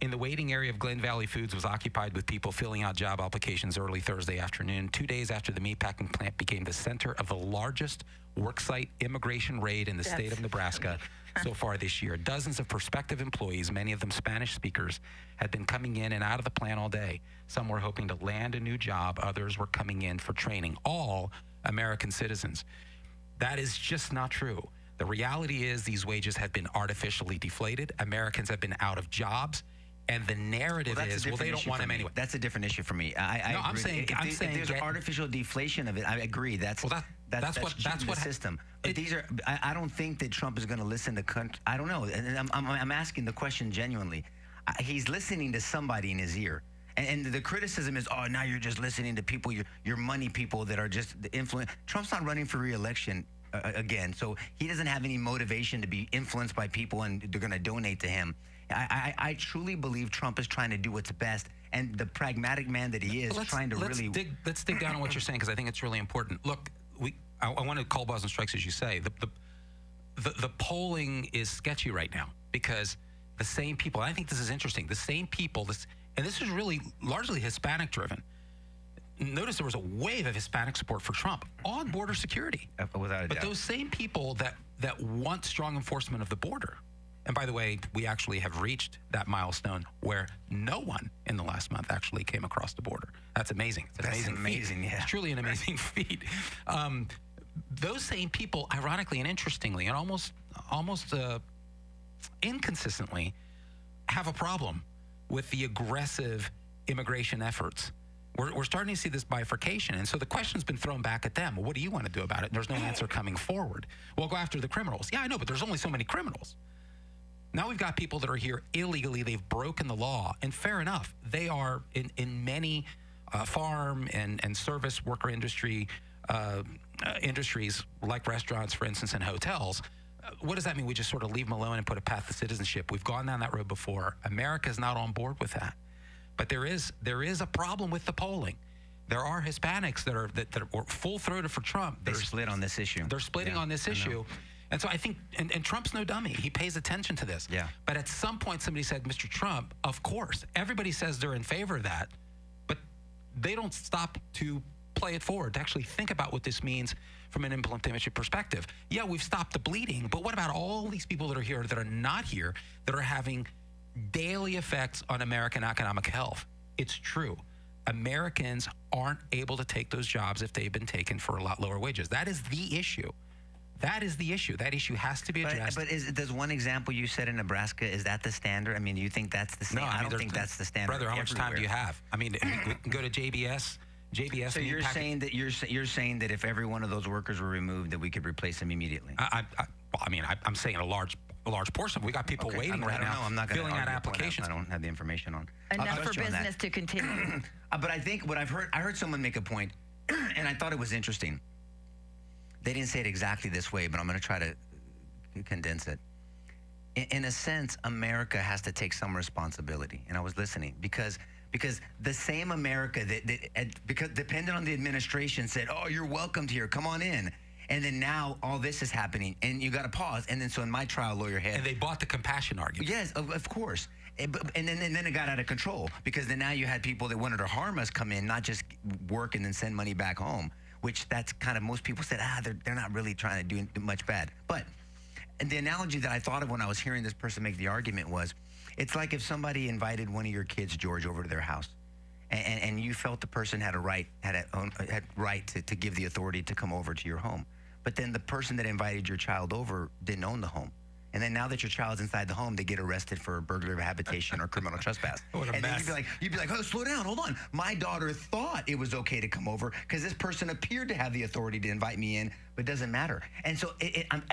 Speaker 4: in the waiting area of Glen Valley Foods was occupied with people filling out job applications early Thursday afternoon, 2 days after the meatpacking plant became the center of the largest worksite immigration raid in the state of Nebraska so far this year. Dozens of prospective employees, many of them Spanish speakers, had been coming in and out of the plant all day. Some were hoping to land a new job. Others were coming in for training. All American citizens. That is just not true. The reality is these wages have been artificially deflated. Americans have been out of jobs. And the narrative is, well, they don't want them anyway.
Speaker 3: That's a different issue for me.
Speaker 4: I'm saying
Speaker 3: there's artificial deflation of it. I agree. That's what the system. But I don't think that Trump is going to listen to. I don't know. And I'm asking the question genuinely. He's listening to somebody in his ear. And the criticism is, oh, now you're just listening to people, your money people that are just the influence. Trump's not running for re-election again, so he doesn't have any motivation to be influenced by people and they're going to donate to him. I truly believe Trump is trying to do what's best, and the pragmatic man that he is trying to
Speaker 4: let's dig down on what you're saying, because I think it's really important. Look, I want to call balls and strikes, as you say. The polling is sketchy right now because the same people, and I think this is interesting, the same people, and this is really largely Hispanic driven. Notice there was a wave of Hispanic support for Trump on border security.
Speaker 3: Without a doubt.
Speaker 4: But those same people that want strong enforcement of the border, and by the way, we actually have reached that milestone where no one in the last month actually came across the border. That's amazing.
Speaker 3: That's amazing. Yeah.
Speaker 4: It's truly an amazing feat. Those same people, ironically and interestingly, and almost inconsistently, have a problem with the aggressive immigration efforts. We're starting to see this bifurcation. And so the question's been thrown back at them. Well, what do you want to do about it? There's no answer coming forward. Well, go after the criminals. Yeah, I know, but there's only so many criminals. Now we've got people that are here illegally. They've broken the law. And fair enough, they are in many farm and service worker industries like restaurants, for instance, and hotels. What does that mean? We just sort of leave them alone and put a path to citizenship. We've gone down that road before. America's not on board with that. But there is a problem with the polling. There are Hispanics that are full-throated for Trump.
Speaker 3: They're split on this issue.
Speaker 4: They're splitting on this issue. And so I think, and Trump's no dummy. He pays attention to this.
Speaker 3: Yeah.
Speaker 4: But at some point, somebody said, Mr. Trump, of course, everybody says they're in favor of that, but they don't stop to play it forward, to actually think about what this means from an implementation perspective. Yeah, we've stopped the bleeding, but what about all these people that are here that are not here, that are having daily effects on American economic health? It's true. Americans aren't able to take those jobs if they've been taken for a lot lower wages. That is the issue. That is the issue. That issue has to be addressed.
Speaker 3: But does one example you said in Nebraska, is that the standard? I mean, do you think that's the standard?
Speaker 4: No,
Speaker 3: I don't think that's the standard.
Speaker 4: Brother, how much time do you have? I mean, we can go to JBS.
Speaker 3: So you're saying that if every one of those workers were removed, that we could replace them immediately?
Speaker 4: I'm saying a large portion. We got people waiting right now.
Speaker 3: I'm not going to
Speaker 4: filling out applications.
Speaker 3: I don't have the information on.
Speaker 2: Enough for business to continue.
Speaker 3: But I think what I heard someone make a point, and I thought it was interesting. They didn't say it exactly this way, but I'm going to try to condense it. In a sense, America has to take some responsibility. And I was listening because the same America because depending on the administration said, oh, you're welcomed here, come on in. And then now all this is happening, and you got to pause. And then so in my trial lawyer head.
Speaker 4: And they bought the compassion argument.
Speaker 3: Yes, of course. And then it got out of control, because then now you had people that wanted to harm us come in, not just work and then send money back home, which that's kind of, most people said, they're not really trying to do much bad. But and the analogy that I thought of when I was hearing this person make the argument was, it's like if somebody invited one of your kids, George, over to their house, and you felt the person had right to give the authority to come over to your home. But then the person that invited your child over didn't own the home. And then now that your child's inside the home, they get arrested for burglary of habitation or criminal trespass.
Speaker 4: What a
Speaker 3: and
Speaker 4: mess.
Speaker 3: then you'd be like, oh, slow down, hold on. My daughter thought it was okay to come over because this person appeared to have the authority to invite me in, but it doesn't matter. And so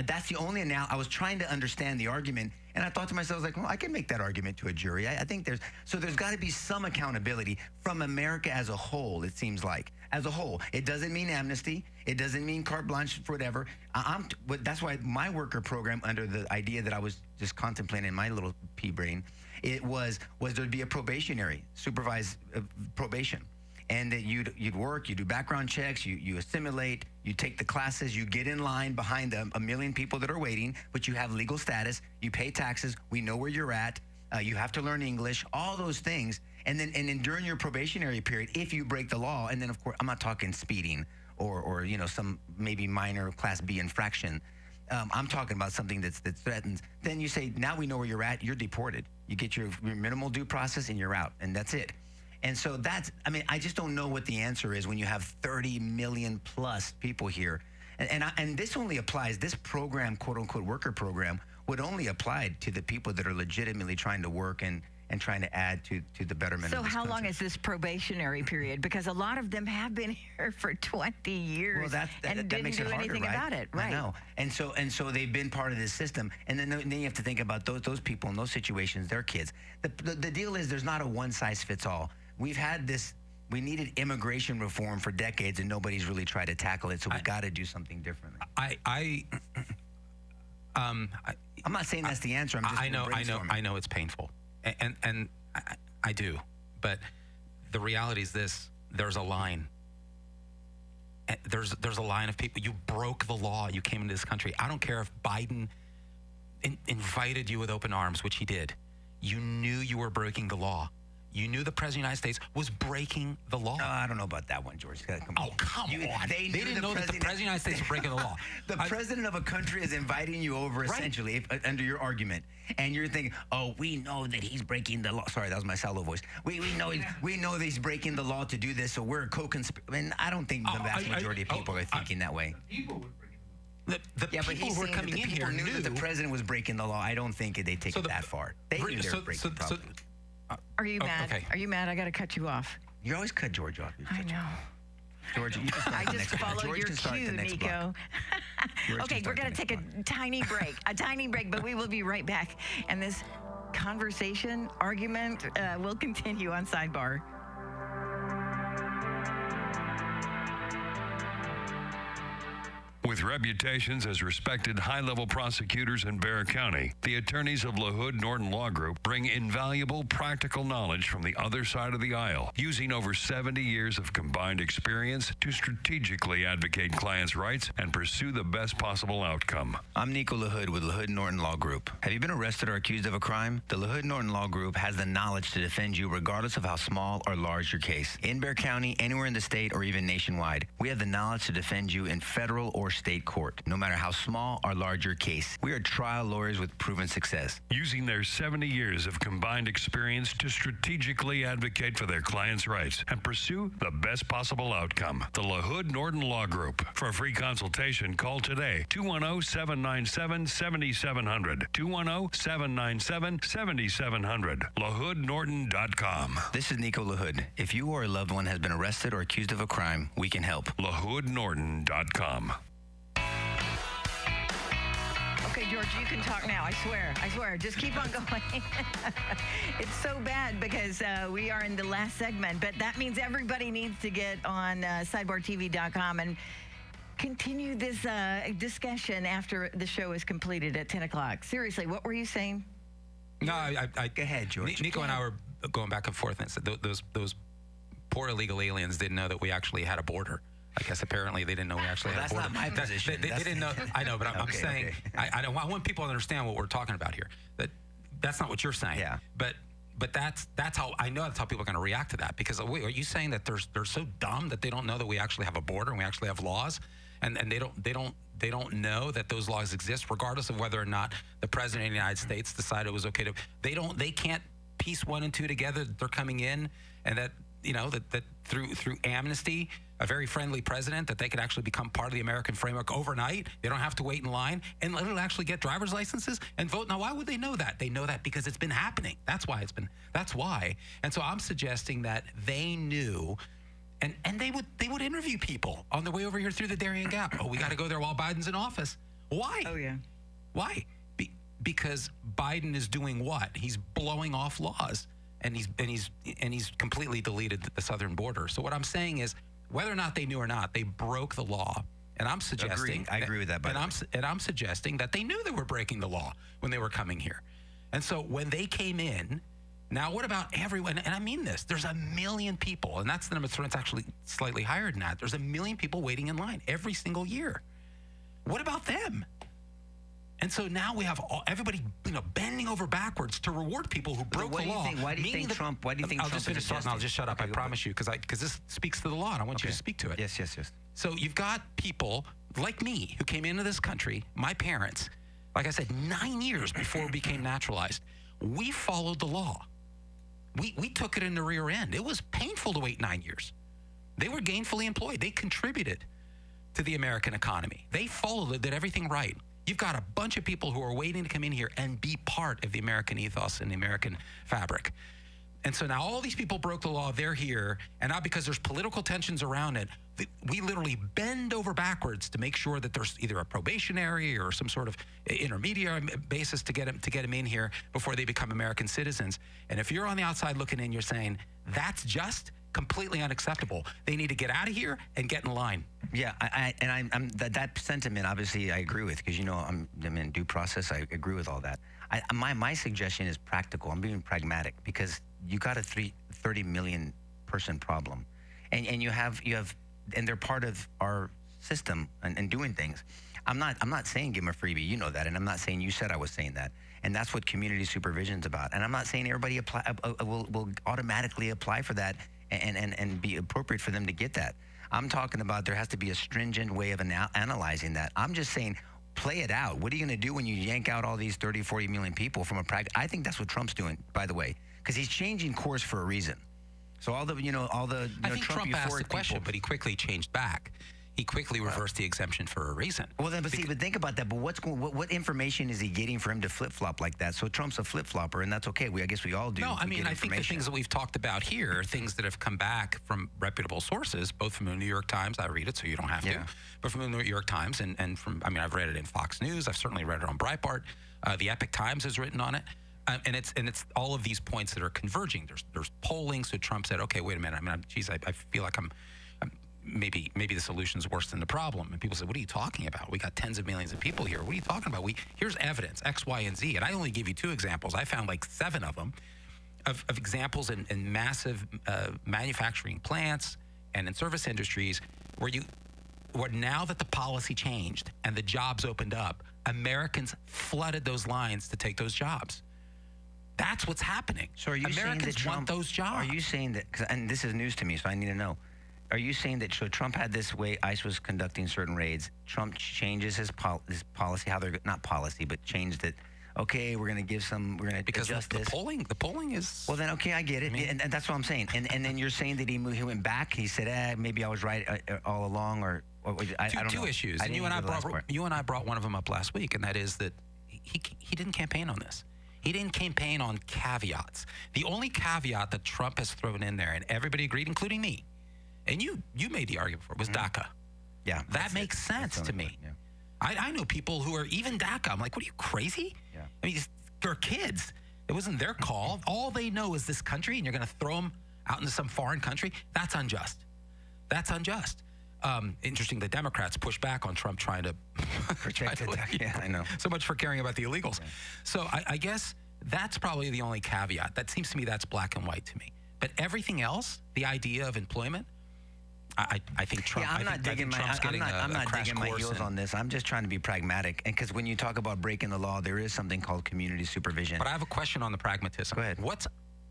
Speaker 3: that's the only now I was trying to understand the argument, and I thought to myself, I was like, well, I can make that argument to a jury. I think there's got to be some accountability from America as a whole, it seems like. As a whole. It doesn't mean amnesty. It doesn't mean carte blanche for whatever. That's why my worker program, under the idea that I was just contemplating in my little pea brain, it was there'd be a probationary, supervised probation. And that you'd work, you do background checks, you assimilate, you take the classes, you get in line behind a million people that are waiting, but you have legal status, you pay taxes, we know where you're at, you have to learn English, all those things. And then during your probationary period, if you break the law, and then of course, I'm not talking speeding or some maybe minor class B infraction. I'm talking about something that threatens. Then you say, now we know where you're at, you're deported. You get your minimal due process and you're out, and that's it. And so I just don't know what the answer is when you have 30 million plus people here. And this only applies, this program, quote unquote worker program, would only apply to the people that are legitimately trying to work and trying to add to the betterment of this
Speaker 2: how
Speaker 3: country.
Speaker 2: long is this probationary period? Because a lot of them have been here for 20 years
Speaker 3: well, that
Speaker 2: didn't
Speaker 3: makes it
Speaker 2: do
Speaker 3: harder,
Speaker 2: anything
Speaker 3: right?
Speaker 2: about it. Right.
Speaker 3: I know. And so they've been part of this system. And then you have to think about those people in those situations, their kids. The deal is there's not a one-size-fits-all. We've had this, we needed immigration reform for decades, and nobody's really tried to tackle it, so we've got to do something differently. I'm not saying that's the answer. I'm just
Speaker 4: I know it's painful. And I do, but the reality is this: there's a line. There's a line of people. You broke the law. You came into this country. I don't care if Biden invited you with open arms, which he did. You knew you were breaking the law. You knew the President of the United States was breaking the law.
Speaker 3: I don't know about that one, George. Come on.
Speaker 4: They didn't know that the President of the United States was breaking the law.
Speaker 3: The president of a country is inviting you over, essentially, under your argument. And you're thinking, oh, we know that he's breaking the law. Sorry, that was my solo voice. We know that he's breaking the law to do this, so we're co-conspirators. I mean, I don't think the vast majority of people are thinking that way.
Speaker 11: People would break
Speaker 4: The people who were coming in here
Speaker 3: knew that the president was breaking the law. I don't think they take it that far. They knew they were breaking the law.
Speaker 2: Are you mad?
Speaker 4: Okay.
Speaker 2: Are you mad? I got to cut you off.
Speaker 3: You always cut George off.
Speaker 2: I know.
Speaker 3: George, you can start
Speaker 2: I
Speaker 3: the
Speaker 2: just
Speaker 3: next block.
Speaker 2: followed
Speaker 3: George
Speaker 2: your
Speaker 3: can start
Speaker 2: cue,
Speaker 3: the next
Speaker 2: Nico.
Speaker 3: block.
Speaker 2: Okay, we're going to take a tiny break, but we will be right back. And this conversation, argument, will continue on Sidebar.
Speaker 1: With reputations as respected high-level prosecutors in Bexar County, the attorneys of LaHood Norton Law Group bring invaluable practical knowledge from the other side of the aisle, using over 70 years of combined experience to strategically advocate clients' rights and pursue the best possible outcome.
Speaker 3: I'm Nico LaHood with LaHood Norton Law Group. Have you been arrested or accused of a crime? The LaHood Norton Law Group has the knowledge to defend you regardless of how small or large your case. In Bexar County, anywhere in the state, or even nationwide, we have the knowledge to defend you in federal or state court, no matter how small or large your case. We are trial lawyers with proven success.
Speaker 1: Using their 70 years of combined experience to strategically advocate for their clients' rights and pursue the best possible outcome. The LaHood Norton Law Group. For a free consultation, call today, 210-797-7700. 210-797-7700. LaHoodNorton.com.
Speaker 3: This is Nico LaHood. If you or a loved one has been arrested or accused of a crime, we can help.
Speaker 1: LaHoodNorton.com.
Speaker 2: Okay, George, you can talk now. I swear. Just keep on going. It's so bad because we are in the last segment, but that means everybody needs to get on sidebartv.com and continue this discussion after the show is completed at 10 o'clock. Seriously, what were you saying?
Speaker 4: No, I
Speaker 3: Go ahead, George.
Speaker 4: Nico and I were going back and forth, and said those poor illegal aliens didn't know that we actually had a border. I guess apparently they didn't know we actually had a border.
Speaker 3: That's not my position.
Speaker 4: They didn't know. I know, but I'm saying I want people to understand what we're talking about here. That's not what you're saying.
Speaker 3: Yeah.
Speaker 4: But that's how I know that's how people are going to react to that. Because wait, are you saying that they're so dumb that they don't know that we actually have a border and we actually have laws, and they don't know that those laws exist, regardless of whether or not the president of the United States decided it was okay to. They can't piece one and two together that they're coming in, and that that through amnesty, a very friendly president, that they could actually become part of the American framework overnight. They don't have to wait in line and it'll actually get driver's licenses and vote. Now, why would they know that? They know that because it's been happening. That's why. And so I'm suggesting that they knew, and they would interview people on their way over here through the Darien Gap. Oh, we got to go there while Biden's in office. Why?
Speaker 2: Oh, yeah.
Speaker 4: Why? Because Biden is doing what? He's blowing off laws, and he's completely deleted the southern border. So what I'm saying is, whether or not they knew or not, they broke the law. And I'm suggesting
Speaker 3: I agree with that.
Speaker 4: And I'm suggesting that they knew they were breaking the law when they were coming here. And so when they came in, now what about everyone? And I mean this. There's 1 million people, and that's the number. It's actually slightly higher than that. There's 1 million people waiting in line every single year. What about them? And so now we have everybody, bending over backwards to reward people who broke the law.
Speaker 3: Why do you think Trump? I'll
Speaker 4: just finish and I'll just shut up. I promise you, because this speaks to the law, and I want you to speak to it.
Speaker 3: Yes.
Speaker 4: So you've got people like me who came into this country. My parents, like I said, 9 years before we became naturalized, we followed the law. We took it in the rear end. It was painful to wait 9 years. They were gainfully employed. They contributed to the American economy. They followed it, did everything right. You've got a bunch of people who are waiting to come in here and be part of the American ethos and the American fabric. And so now all these people broke the law, they're here, and now because there's political tensions around it, we literally bend over backwards to make sure that there's either a probationary or some sort of intermediary basis to get them in here before they become American citizens. And if you're on the outside looking in, you're saying, that's just completely unacceptable. They need to get out of here and get in line.
Speaker 3: Yeah, I'm that sentiment. Obviously, I agree with, because I'm in due process. I agree with all that. My suggestion is practical. I'm being pragmatic, because you got a 30 million person problem, and you have and they're part of our system and doing things. I'm not saying give them a freebie. You know that, and I'm not saying you said I was saying that. And that's what community supervision is about. And I'm not saying everybody will automatically apply for that and be appropriate for them to get that. I'm talking about there has to be a stringent way of analyzing that. I'm just saying, play it out. What are you going to do when you yank out all these 30, 40 million people from a practice? I think that's what Trump's doing, by the way, because he's changing course for a reason. So all the
Speaker 4: I think Trump asked the question, but he quickly changed back. He quickly reversed the exemption for a reason.
Speaker 3: Well, then, but think about that. But what information is he getting for him to flip-flop like that? So Trump's a flip-flopper, and that's okay. I guess we all do.
Speaker 4: No, I think the things that we've talked about here are things that have come back from reputable sources, both from the New York Times. I read it, so you don't have to. But from the New York Times and from, I've read it in Fox News. I've certainly read it on Breitbart. The Epic Times has written on it. And it's all of these points that are converging. There's polling. So Trump said, okay, wait a minute. I feel like maybe the solution's worse than the problem. And people said, what are you talking about? We got tens of millions of people here. What are you talking about? Here's evidence, X, Y, and Z. And I only give you 2 examples. I found like 7 of them of examples in massive manufacturing plants and in service industries where now that the policy changed and the jobs opened up, Americans flooded those lines to take those jobs. That's what's happening.
Speaker 3: So are you
Speaker 4: Americans
Speaker 3: saying that Trump,
Speaker 4: want those jobs?
Speaker 3: Are you saying that, and this is news to me, so I need to know, are you saying that so Trump had this way ICE was conducting certain raids, Trump changes his policy, how they're, not policy, but changed it, okay, we're going to adjust
Speaker 4: the
Speaker 3: this.
Speaker 4: The polling is...
Speaker 3: Well, then, okay, I get it, and that's what I'm saying. And then you're saying that he went back, he said, maybe I was right all along, or I don't know.
Speaker 4: Two issues, and you and I brought one of them up last week, and that is that he didn't campaign on this. He didn't campaign on caveats. The only caveat that Trump has thrown in there, and everybody agreed, including me, and you made the argument for it, was DACA.
Speaker 3: Yeah.
Speaker 4: That makes sense to me.
Speaker 3: Yeah.
Speaker 4: I know people who are even DACA. I'm like, what are you, crazy?
Speaker 3: Yeah.
Speaker 4: They're kids. It wasn't their call. All they know is this country, and you're going to throw them out into some foreign country. That's unjust. That's unjust. Interesting, the Democrats push back on Trump trying to
Speaker 3: protect it. Yeah, I know.
Speaker 4: So much for caring about the illegals. Yeah. So I guess that's probably the only caveat. That seems to me that's black and white to me. But everything else, the idea of employment, I think Trump.
Speaker 3: Yeah, I'm not digging my heels on this. I'm just trying to be pragmatic. And because when you talk about breaking the law, there is something called community supervision.
Speaker 4: But I have a question on the pragmatism.
Speaker 3: Go ahead.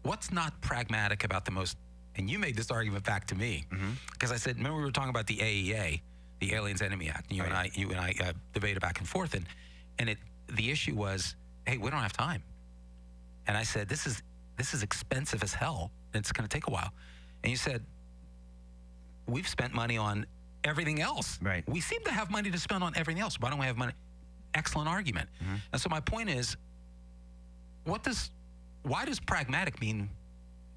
Speaker 4: What's not pragmatic about the most? And you made this argument back to me because I said, remember we were talking about the AEA, the Aliens Enemy Act. And you and I debated back and forth, and the issue was, hey, we don't have time. And I said, this is expensive as hell. And it's going to take a while. And you said, we've spent money on everything else.
Speaker 3: Right.
Speaker 4: We seem to have money to spend on everything else. Why don't we have money? Excellent argument. And so my point is, why does pragmatic mean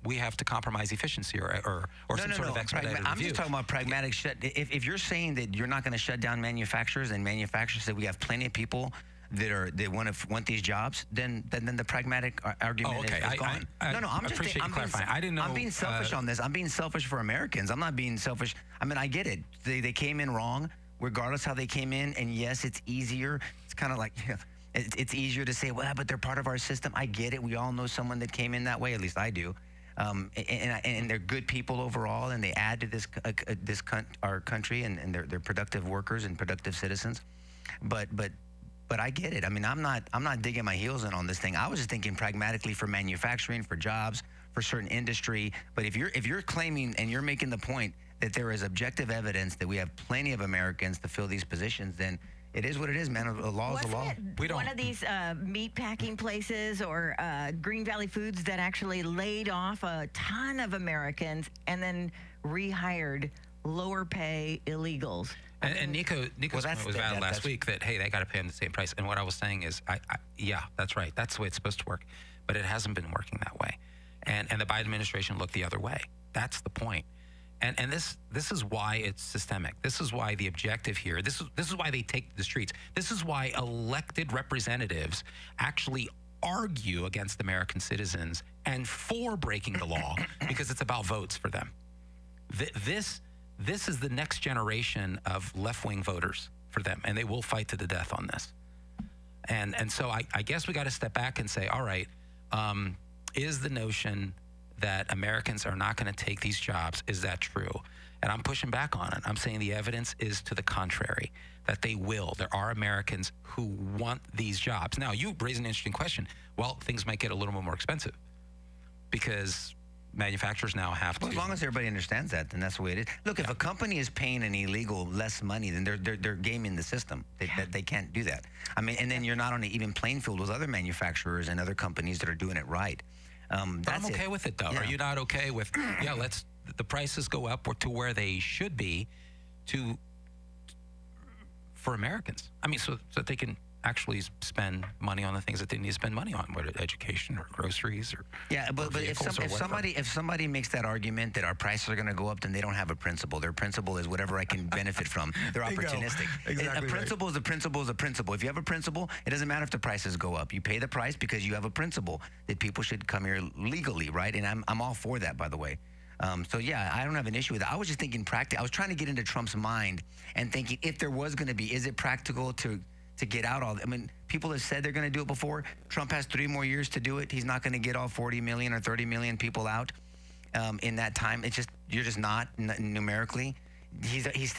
Speaker 4: we have to compromise efficiency or some sort of expedited review?
Speaker 3: I'm just talking about pragmatic shut. If you're saying that you're not going to shut down manufacturers, and manufacturers say we have plenty of people that want these jobs, then the pragmatic argument is gone. I'm
Speaker 4: appreciate you clarifying. I didn't know.
Speaker 3: I'm being selfish on this. I'm being selfish for Americans. I'm not being selfish. I mean, I get it. They came in wrong, regardless how they came in. And yes, it's easier. It's kind of like, it's easier to say, well, but they're part of our system. I get it. We all know someone that came in that way. At least I do. And they're good people overall, and they add to our country, and they're productive workers and productive citizens. But I get it. I mean, I'm not digging my heels in on this thing. I was just thinking pragmatically for manufacturing, for jobs, for certain industry. But if you're claiming and you're making the point that there is objective evidence that we have plenty of Americans to fill these positions, then it is what it is, man. A law is a law.
Speaker 2: One of these meat packing places or Green Valley Foods that actually laid off a ton of Americans and then rehired lower pay illegals.
Speaker 4: And Nico's point was valid last week that, hey, they got to pay them the same price. And what I was saying is, yeah, that's right. That's the way it's supposed to work. But it hasn't been working that way. And the Biden administration looked the other way. That's the point. And this is why it's systemic. This is why the objective here, this is why they take the streets. This is why elected representatives actually argue against American citizens and for breaking the law because it's about votes for them. This is the next generation of left-wing voters for them, and they will fight to the death on this. And so I guess we got to step back and say, all right, is the notion that Americans are not going to take these jobs, is that true? And I'm pushing back on it. I'm saying the evidence is to the contrary, that they will. There are Americans who want these jobs. Now, you raise an interesting question. Well, things might get a little bit more expensive because manufacturers now have to.
Speaker 3: As long as everybody understands that, then that's the way it is. Look, if a company is paying an illegal less money, then they're gaming the system. They can't do that. I mean, and then you're not on an even playing field with other manufacturers and other companies that are doing it right.
Speaker 4: But I'm okay with it, though. Yeah. Are you not okay with? Let's the prices go up to where they should be, for Americans. I mean, so that they can actually spend money on the things that they need to spend money on, whether education or groceries or
Speaker 3: but if somebody makes that argument that our prices are going to go up, then they don't have a principle. Their principle is whatever I can benefit from. They're opportunistic.
Speaker 4: Exactly.
Speaker 3: A principle is a principle is a principle. If you have a principle, it doesn't matter if the prices go up. You pay the price because you have a principle that people should come here legally, right? And I'm all for that, by the way. So yeah, I don't have an issue with it. I was just thinking practical. I was trying to get into Trump's mind and thinking if there was going to be, is it practical to get out all. I mean, people have said they're going to do it before. Trump has 3 more years to do it. He's not going to get all 40 million or 30 million people out in that time. It's just you're just not numerically.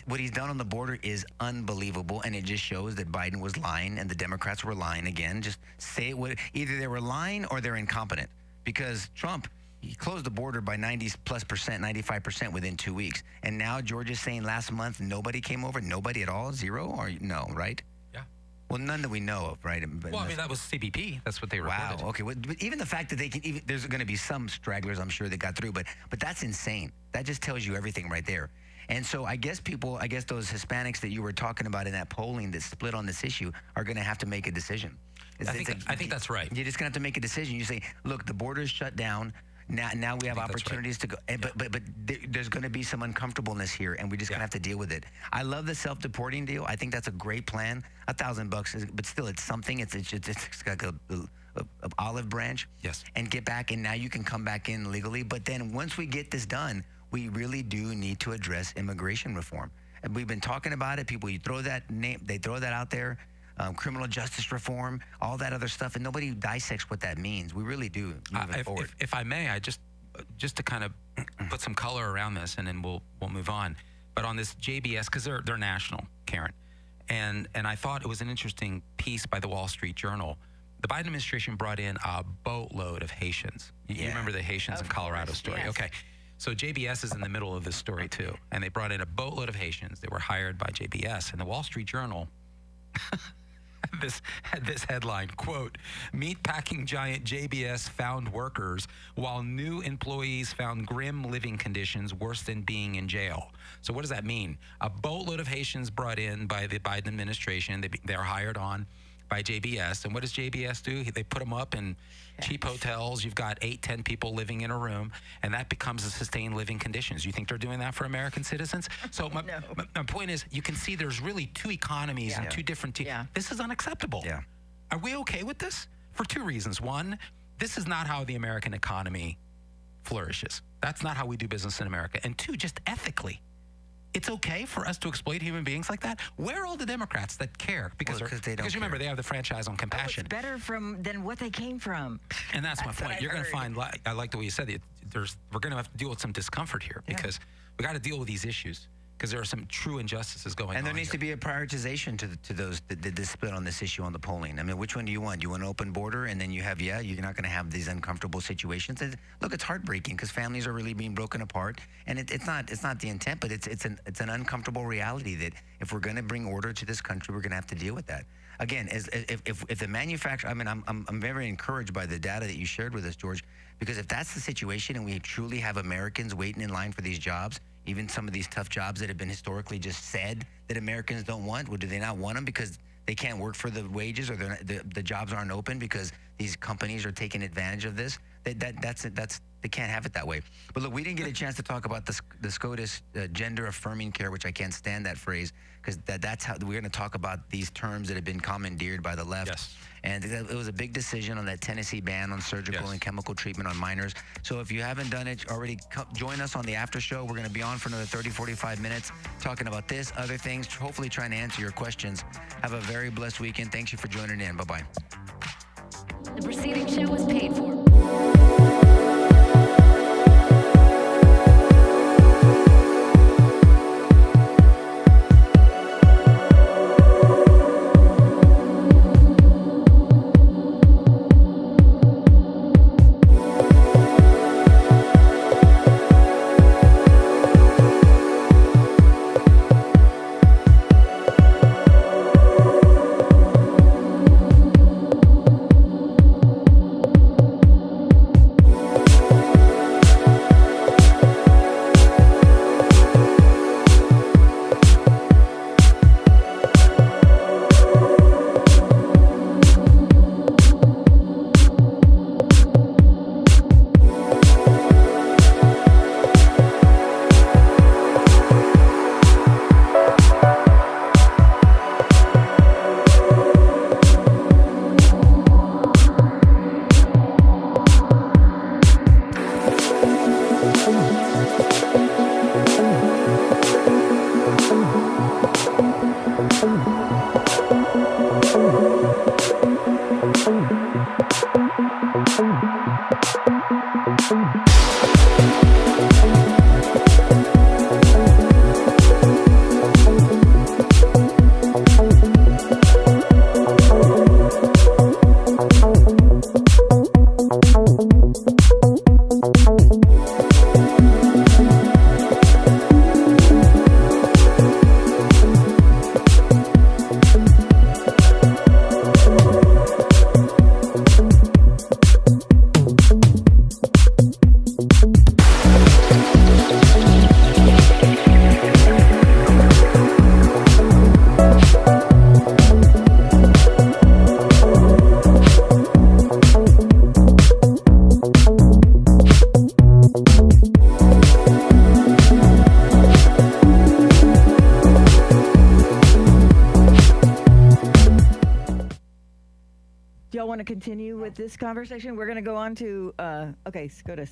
Speaker 3: What he's done on the border is unbelievable, and it just shows that Biden was lying and the Democrats were lying again. Just say it. Either they were lying or they're incompetent, because Trump, he closed the border by 90+%, 95% within 2 weeks, and now George is saying last month nobody came over, nobody at all, zero, or no, right? Well, none that we know of, right?
Speaker 4: Well, I mean, that was CBP. That's what they reported.
Speaker 3: Wow. Okay. But even the fact that there's going to be some stragglers, I'm sure, that got through, but that's insane. That just tells you everything right there. And so I guess those Hispanics that you were talking about in that polling that split on this issue are going to have to make a decision.
Speaker 4: I think that's right.
Speaker 3: You're just going to have to make a decision. You say, look, the border is shut down. Now we have opportunities to go, but there's going to be some uncomfortableness here, and we're just going to have to deal with it. I love the self-deporting deal. I think that's a great plan. $1,000, but still, it's something. It's like a olive branch.
Speaker 4: Yes.
Speaker 3: And get back, and now you can come back in legally. But then once we get this done, we really do need to address immigration reform. And we've been talking about it. People, you throw that name, they throw that out there. Criminal justice reform, all that other stuff, and nobody dissects what that means. We really do moving forward.
Speaker 4: If I may, I just to kind of put some color around this, and then we'll move on. But on this JBS, because they're national, Karen, and I thought it was an interesting piece by the Wall Street Journal. The Biden administration brought in a boatload of Haitians. You remember the Haitians in Colorado story?
Speaker 2: Yes.
Speaker 4: Okay. So JBS is in the middle of this story too, and they brought in a boatload of Haitians. They were hired by JBS, and the Wall Street Journal had this headline, quote, meatpacking giant JBS found workers while new employees found grim living conditions worse than being in jail. So what does that mean? A boatload of Haitians brought in by the Biden administration. They're hired on by JBS. And what does JBS do? They put them up in cheap hotels. You've got 8-10 people living in a room, and that becomes the sustained living conditions. You think they're doing that for American citizens? So my point is, you can see there's really two economies and two different This is unacceptable.
Speaker 3: Yeah.
Speaker 4: Are we okay with this? For two reasons. One, this is not how the American economy flourishes. That's not how we do business in America. And two, just ethically, it's okay for us to exploit human beings like that? Where are all the Democrats that care? Because remember, they have the franchise on compassion.
Speaker 2: It's better than what they came from.
Speaker 4: And that's my point. You're going to find, I like the way you said it, we're going to have to deal with some discomfort here because we got to deal with these issues because there are some true injustices going on.
Speaker 3: And there needs to be a prioritization to those, the split on this issue on the polling. I mean, which one do you want? Do you want an open border? And then you have, you're not going to have these uncomfortable situations. And look, it's heartbreaking because families are really being broken apart. And it's not the intent, but it's an uncomfortable reality that if we're going to bring order to this country, we're going to have to deal with that. Again, if the manufacturer, I mean, I'm very encouraged by the data that you shared with us, George, because if that's the situation and we truly have Americans waiting in line for these jobs, even some of these tough jobs that have been historically just said that Americans don't want, well, do they not want them because they can't work for the wages or the jobs aren't open because these companies are taking advantage of this? They can't have it that way. But look, we didn't get a chance to talk about the SCOTUS gender affirming care, which I can't stand that phrase because that's how we're going to talk about these terms that have been commandeered by the left.
Speaker 4: Yes.
Speaker 3: And it was a big decision on that Tennessee ban on surgical and chemical treatment on minors. So if you haven't done it already, join us on the after show. We're going to be on for another 30, 45 minutes talking about this, other things, hopefully trying to answer your questions. Have a very blessed weekend. Thanks you for joining in. Bye-bye.
Speaker 11: The preceding show was paid for.
Speaker 2: Continue with this conversation. We're going to go on to SCOTUS.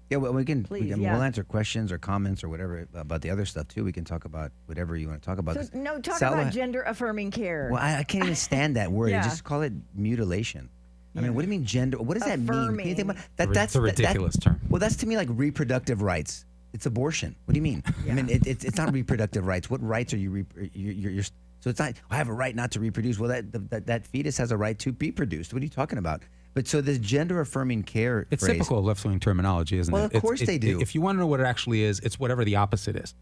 Speaker 3: Yeah, well, we'll
Speaker 2: Please,
Speaker 3: answer questions or comments or whatever about the other stuff too. We can talk about whatever you want to talk about.
Speaker 2: So, talk about gender affirming care.
Speaker 3: Well, I can't even stand that word. Just call it mutilation. I mean, what do you mean gender? What does that mean? Can you think about that? That's
Speaker 4: a ridiculous term.
Speaker 3: Well, that's to me like reproductive rights. It's abortion. What do you mean? I mean, it's not reproductive rights. What rights are you're so it's not, I have a right not to reproduce. Well, that fetus has a right to be produced. What are you talking about? But so this gender affirming care
Speaker 4: It's
Speaker 3: phrase,
Speaker 4: typical of left-wing terminology, isn't it?
Speaker 3: Well, of course they do.
Speaker 4: If you want to know what it actually is, it's whatever the opposite is.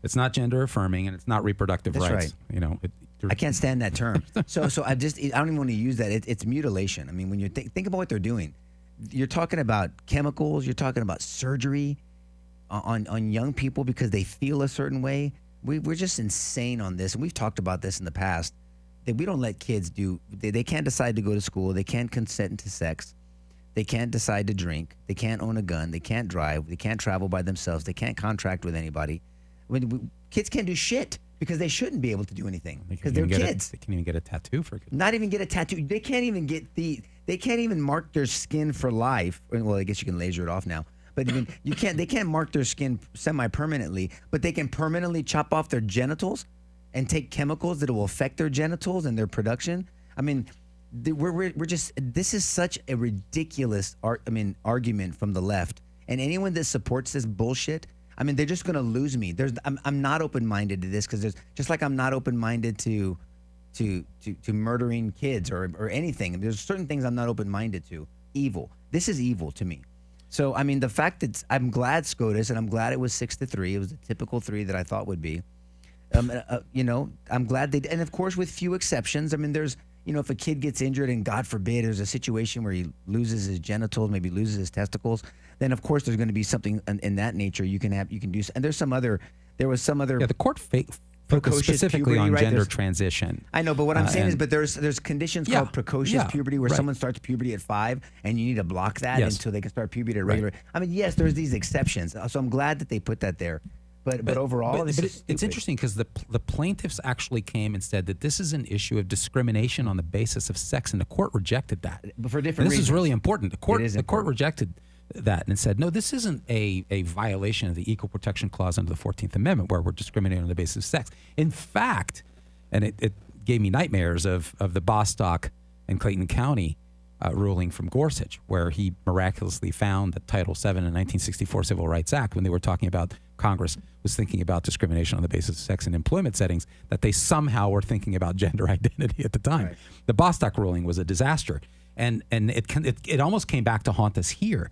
Speaker 4: It's not gender affirming and it's not reproductive
Speaker 3: That's
Speaker 4: rights.
Speaker 3: Right.
Speaker 4: You know,
Speaker 3: I can't stand that term. So I don't even want to use that. It's mutilation. I mean, when you think about what they're doing, you're talking about chemicals. You're talking about surgery on young people because they feel a certain way. We're just insane on this, and we've talked about this in the past. That we don't let kids do. They can't decide to go to school. They can't consent to sex. They can't decide to drink. They can't own a gun. They can't drive. They can't travel by themselves. They can't contract with anybody. Kids can't do shit because they shouldn't be able to do anything because they're kids.
Speaker 4: They can't even get a tattoo for kids.
Speaker 3: Not even get a tattoo. They can't even They can't even mark their skin for life. Well, I guess you can laser it off now. But I mean, They can't mark their skin semi-permanently. But they can permanently chop off their genitals and take chemicals that will affect their genitals and their production. I mean, we're just. This is such a ridiculous argument from the left. And anyone that supports this bullshit, I mean, they're just going to lose me. I'm not open-minded to this because there's just like I'm not open-minded to murdering kids or anything. There's certain things I'm not open-minded to. Evil. This is evil to me. So I mean, the fact that I'm glad SCOTUS, and I'm glad it was 6-3. It was the typical 3 that I thought would be. I'm glad they, and of course with few exceptions. I mean, there's, if a kid gets injured and God forbid there's a situation where he loses his genitals, maybe loses his testicles, then of course there's going to be something in that nature you can do. And there was some other.
Speaker 4: Yeah, the court focused specifically
Speaker 3: puberty,
Speaker 4: on
Speaker 3: right?
Speaker 4: gender transition.
Speaker 3: I know, but what I'm saying is, but there's conditions called precocious puberty where someone starts puberty at 5 and you need to block that until they can start puberty at regular. I mean, yes, there's these exceptions. So I'm glad that they put that there. But overall,
Speaker 4: it's interesting because the plaintiffs actually came and said that this is an issue of discrimination on the basis of sex, and the court rejected that.
Speaker 3: But for different
Speaker 4: reasons. This is really important. The court rejected that and said, no, this isn't a violation of the Equal Protection Clause under the 14th Amendment where we're discriminating on the basis of sex. In fact, and it gave me nightmares of the Bostock and Clayton County ruling from Gorsuch, where he miraculously found that Title VII in the 1964 Civil Rights Act, when they were talking about Congress was thinking about discrimination on the basis of sex in employment settings, that they somehow were thinking about gender identity at the time. Right. The Bostock ruling was a disaster, and it almost came back to haunt us here.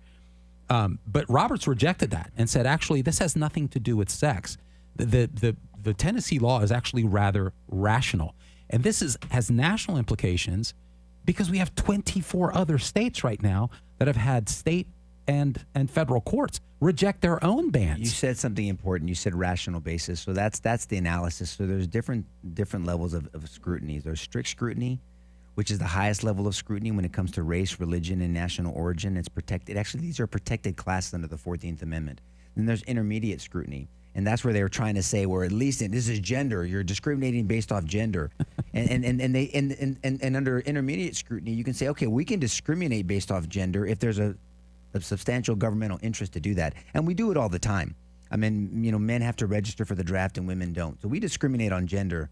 Speaker 4: But Roberts rejected that and said, actually, this has nothing to do with sex. The Tennessee law is actually rather rational, and this has national implications because we have 24 other states right now that have had state and federal courts reject their own bans.
Speaker 3: You said something important. You said rational basis. So that's the analysis. So there's different levels of scrutiny. There's strict scrutiny, which is the highest level of scrutiny when it comes to race, religion, and national origin. It's protected. Actually, these are protected classes under the 14th Amendment. Then there's intermediate scrutiny. And that's where they were trying to say, well, at least this is gender. You're discriminating based off gender, and under intermediate scrutiny, you can say, okay, we can discriminate based off gender if there's a substantial governmental interest to do that, and we do it all the time. I mean, men have to register for the draft and women don't, so we discriminate on gender.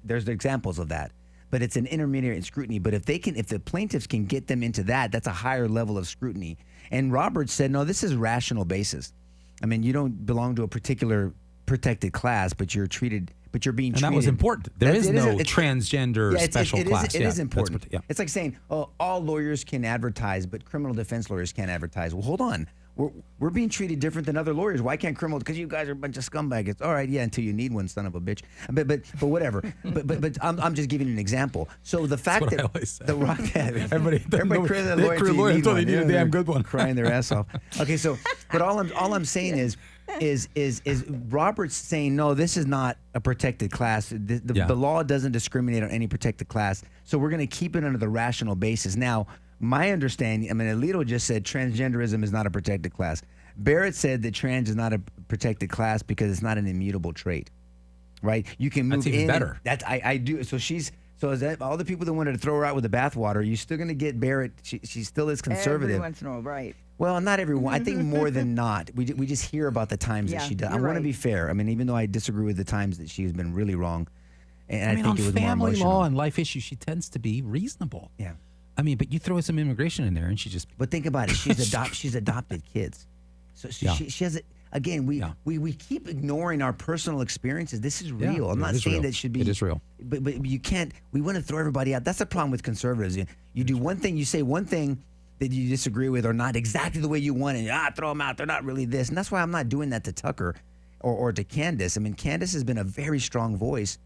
Speaker 3: There's examples of that, but it's an intermediate scrutiny. But if the plaintiffs can get them into that, that's a higher level of scrutiny. And Roberts said, no, this is rational basis. I mean, you don't belong to a particular protected class, but you're being treated.
Speaker 4: And that was important. There is no transgender special class.
Speaker 3: It is important. It's like saying, oh, all lawyers can advertise, but criminal defense lawyers can't advertise. Well, hold on. We're being treated different than other lawyers. Why can't criminal? Because you guys are a bunch of scumbags. It's all right, yeah, until you need one, son of a bitch. But whatever. but I'm just giving you an example. So the fact
Speaker 4: That's
Speaker 3: that
Speaker 4: what I always say.
Speaker 3: the rock everybody credit the
Speaker 4: they
Speaker 3: lawyer
Speaker 4: accrue lawyer until they need a damn good one.
Speaker 3: Crying their ass off. Okay, so but all I'm saying is Roberts saying, no, this is not a protected class. The law doesn't discriminate on any protected class. So we're going to keep it under the rational basis. Now, my understanding, Alito just said transgenderism is not a protected class. Barrett said that trans is not a protected class because it's not an immutable trait, right? You can move
Speaker 4: That's even better.
Speaker 3: That's I do. So is that all the people that wanted to throw her out with the bathwater? You're still going to get Barrett. She still is conservative.
Speaker 2: Every once in a while, right?
Speaker 3: Well, not everyone. I think more than not. We just hear about the times that she does. I want to be fair. I mean, even though I disagree with the times that she's been really wrong, and I think it was more emotional.
Speaker 4: On family law and life issues, she tends to be reasonable.
Speaker 3: Yeah.
Speaker 4: I mean, but you throw some immigration in there, and she just.
Speaker 3: But think about it. She's adopted kids, so she has. Again, we keep ignoring our personal experiences. This is real. I'm not saying that it should be.
Speaker 4: It is real.
Speaker 3: But you can't. We want to throw everybody out. That's the problem with conservatives. You do one thing, you say one thing that you disagree with, or not exactly the way you want, and throw them out. They're not really this, and that's why I'm not doing that to Tucker or to Candace. I mean, Candace has been a very strong voice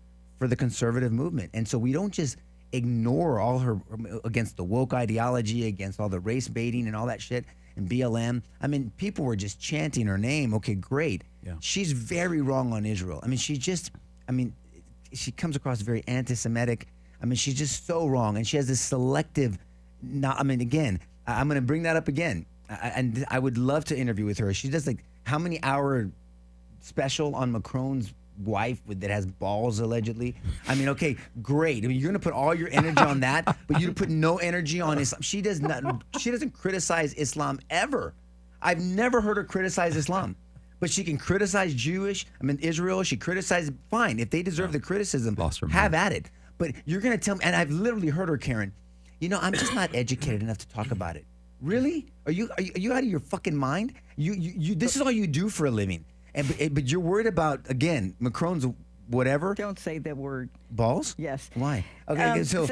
Speaker 3: for the conservative movement. And so we don't just ignore all her against the woke ideology, against all the race baiting and all that shit and BLM. I mean, people were just chanting her name. Okay, great.
Speaker 4: Yeah.
Speaker 3: She's very wrong on Israel. I mean, she comes across very anti-Semitic. I mean, she's just so wrong. And she has this selective, I'm going to bring that up again. And I would love to interview with her. She does like how many hour special on Macron's wife that has balls allegedly. I mean, okay, great. I mean, you're gonna put all your energy on that, but you put no energy on Islam. She doesn't criticize Islam ever. I've never heard her criticize Islam, but she can criticize Israel. She criticizes. Fine, if they deserve the criticism, have at it. But you're gonna tell me, and I've literally heard her, Karen. I'm just not educated enough to talk about it. Really? Are you out of your fucking mind? You this is all you do for a living. But you're worried about, again, Macron's whatever.
Speaker 2: Don't say that word.
Speaker 3: Balls?
Speaker 2: Yes.
Speaker 3: Why? Okay, so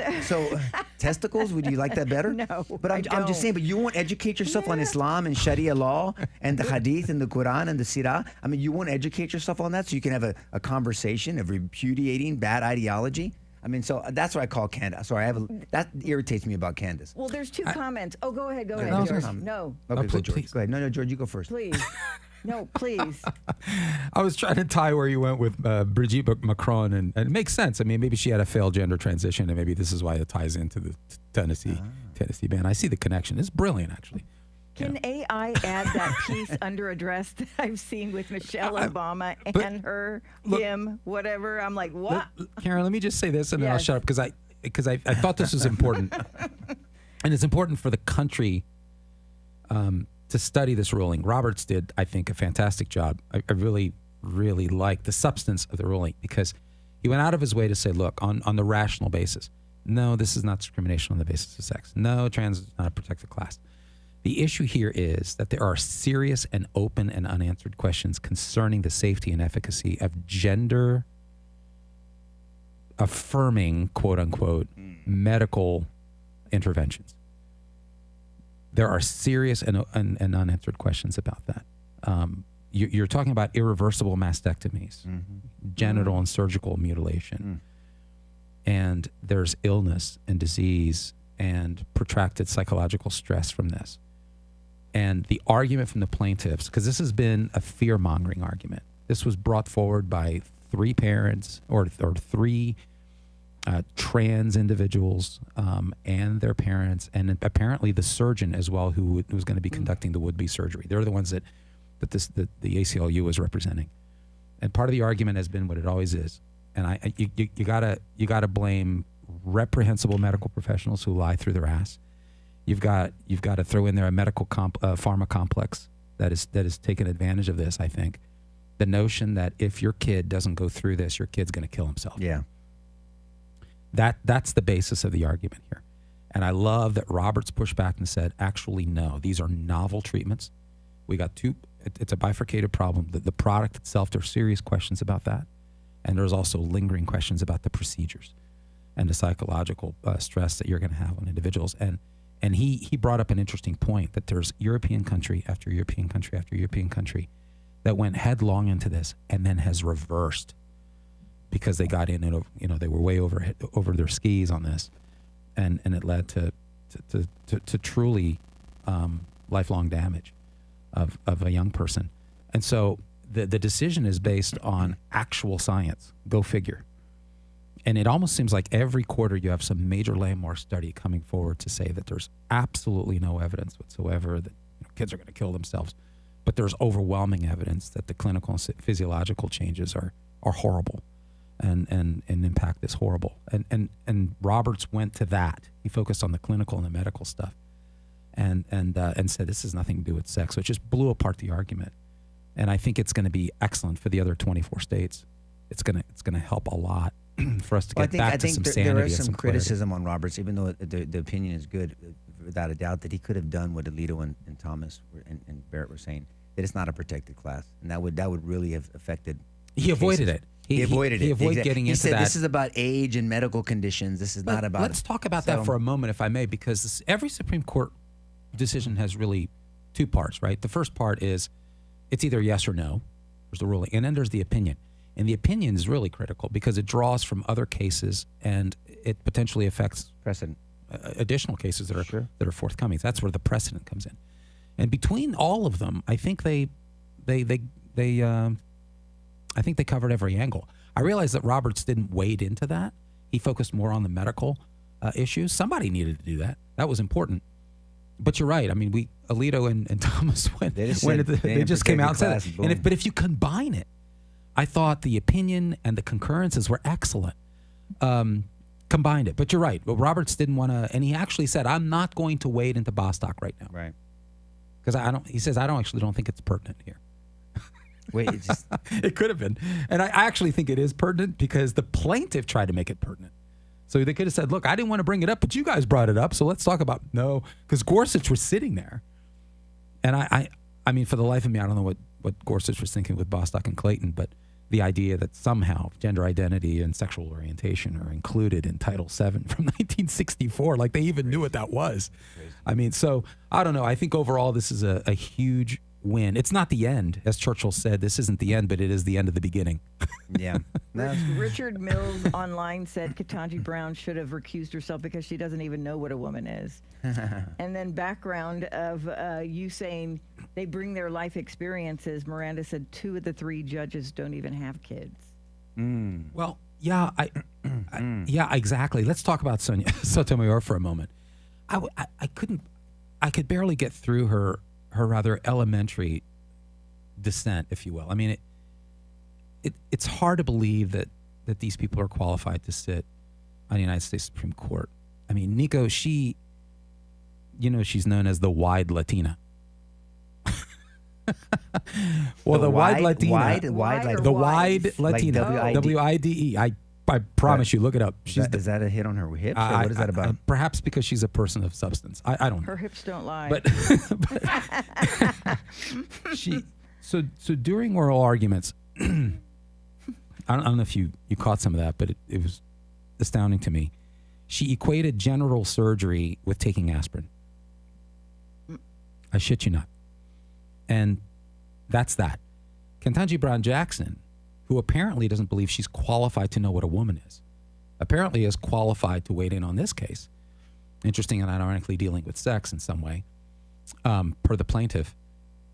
Speaker 3: testicles, would you like that better?
Speaker 2: No,
Speaker 3: But I'm just saying, but you won't educate yourself on Islam and Sharia law and the Hadith and the Quran and the Sirah? I mean, you won't educate yourself on that so you can have a conversation of repudiating bad ideology? I mean, so that's what I call Candace. Sorry, that irritates me about Candace.
Speaker 2: Well, there's two comments. Oh, go ahead, George. No.
Speaker 3: Okay,
Speaker 4: please,
Speaker 3: George. Go ahead. No, George, you go first.
Speaker 2: Please. No, please.
Speaker 4: I was trying to tie where you went with Brigitte Macron, and it makes sense. I mean, maybe she had a failed gender transition, and maybe this is why it ties into the Tennessee ban. I see the connection. It's brilliant, actually.
Speaker 2: Can AI add that piece under address that I've seen with Michelle Obama and him, whatever? I'm like, what?
Speaker 4: Karen, let me just say this, and then I'll shut up, because I thought this was important. And it's important for the country to study this ruling. Roberts did, I think, a fantastic job. I really, really like the substance of the ruling, because he went out of his way to say, look, on the rational basis, no, this is not discrimination on the basis of sex. No, trans is not a protected class. The issue here is that there are serious and open and unanswered questions concerning the safety and efficacy of gender affirming, quote unquote, medical interventions. There are serious and unanswered questions about that. You're talking about irreversible mastectomies, genital and surgical mutilation, and there's illness and disease and protracted psychological stress from this. And the argument from the plaintiffs, because this has been a fear-mongering argument. This was brought forward by three parents or three trans individuals and their parents, and apparently the surgeon as well, who was going to be conducting the would-be surgery. They're the ones that the ACLU is representing. And part of the argument has been what it always is. And you gotta blame reprehensible medical professionals who lie through their ass. You've got to throw in there a medical pharma complex that is taking advantage of this. I think the notion that if your kid doesn't go through this, your kid's going to kill himself.
Speaker 3: Yeah.
Speaker 4: That's the basis of the argument here. And I love that Roberts pushed back and said, actually, no, these are novel treatments. We got it's a bifurcated problem. The product itself, there's serious questions about that. And there's also lingering questions about the procedures and the psychological stress that you're going to have on individuals. And he brought up an interesting point, that there's European country after European country after European country that went headlong into this and then has reversed because they got in and they were way over their skis on this, and it led to truly lifelong damage of a young person. And so the decision is based on actual science. Go figure. And it almost seems like every quarter you have some major landmark study coming forward to say that there's absolutely no evidence whatsoever that kids are going to kill themselves. But there's overwhelming evidence that the clinical and physiological changes are horrible and impact is horrible. And Roberts went to that. He focused on the clinical and the medical stuff and said this has nothing to do with sex. So it just blew apart the argument. And I think it's going to be excellent for the other 24 states. It's going to help a lot for us to get back to some sanity.
Speaker 3: There is some
Speaker 4: clarity.
Speaker 3: criticism on Roberts, even though the opinion is good, without a doubt, that he could have done what Alito and Thomas and Barrett were saying, that it's not a protected class, and that would really have affected.
Speaker 4: He avoided it.
Speaker 3: He avoided it.
Speaker 4: He avoided getting into that.
Speaker 3: He said this is about age and medical conditions. This is not about.
Speaker 4: Let's talk about that for a moment, if I may, because every Supreme Court decision has really two parts, right? The first part is it's either yes or no. There's the ruling, and then there's the opinion. And the opinion is really critical because it draws from other cases and it potentially affects
Speaker 3: precedent,
Speaker 4: additional cases that are forthcoming. That's where the precedent comes in. And between all of them, I think they covered every angle. I realized that Roberts didn't wade into that. He focused more on the medical issues. Somebody needed to do that. That was important. But you're right. I mean, Alito and Thomas they just came out and said it. But if you combine it, I thought the opinion and the concurrences were excellent. Combined it. But you're right. Well, Roberts didn't want to, and he actually said, I'm not going to wade into Bostock right now.
Speaker 3: Right.
Speaker 4: Because he says, I don't think it's pertinent here.
Speaker 3: Wait, it's just...
Speaker 4: It could have been. And I actually think it is pertinent because the plaintiff tried to make it pertinent. So they could have said, look, I didn't want to bring it up, but you guys brought it up, so let's talk about no. Because Gorsuch was sitting there. And I mean, for the life of me, I don't know what Gorsuch was thinking with Bostock and Clayton, but the idea that somehow gender identity and sexual orientation are included in Title VII from 1964, like they even knew what that was. I mean, so I don't know. I think overall this is a huge win. It's not the end. As Churchill said, this isn't the end, but it is the end of the beginning.
Speaker 3: Yeah.
Speaker 2: Richard Mills online said Ketanji Brown should have recused herself because she doesn't even know what a woman is. And then background of you saying they bring their life experiences. Miranda said 2 of the 3 judges don't even have kids.
Speaker 4: Well, yeah, yeah, exactly. Let's talk about Sonia Sotomayor for a moment. I could barely get through her rather elementary dissent, if you will. I mean, it's hard to believe that these people are qualified to sit on the United States Supreme Court. I mean, Nico, she's known as the wide Latina. Well, the wide Latina.
Speaker 3: The wide
Speaker 4: Latina.
Speaker 3: Like
Speaker 4: W-I-D-E. I promise you, look it up.
Speaker 3: Is that a hit on her hips? Or what is that about?
Speaker 4: Perhaps because she's a person of substance. I don't know.
Speaker 2: Her hips don't lie.
Speaker 4: But so during oral arguments, I don't know if you caught some of that, but it was astounding to me. She equated general surgery with taking aspirin. I shit you not. And that's that. Ketanji Brown Jackson, who apparently doesn't believe she's qualified to know what a woman is, apparently is qualified to weigh in on this case. Interesting and ironically dealing with sex in some way, per the plaintiff.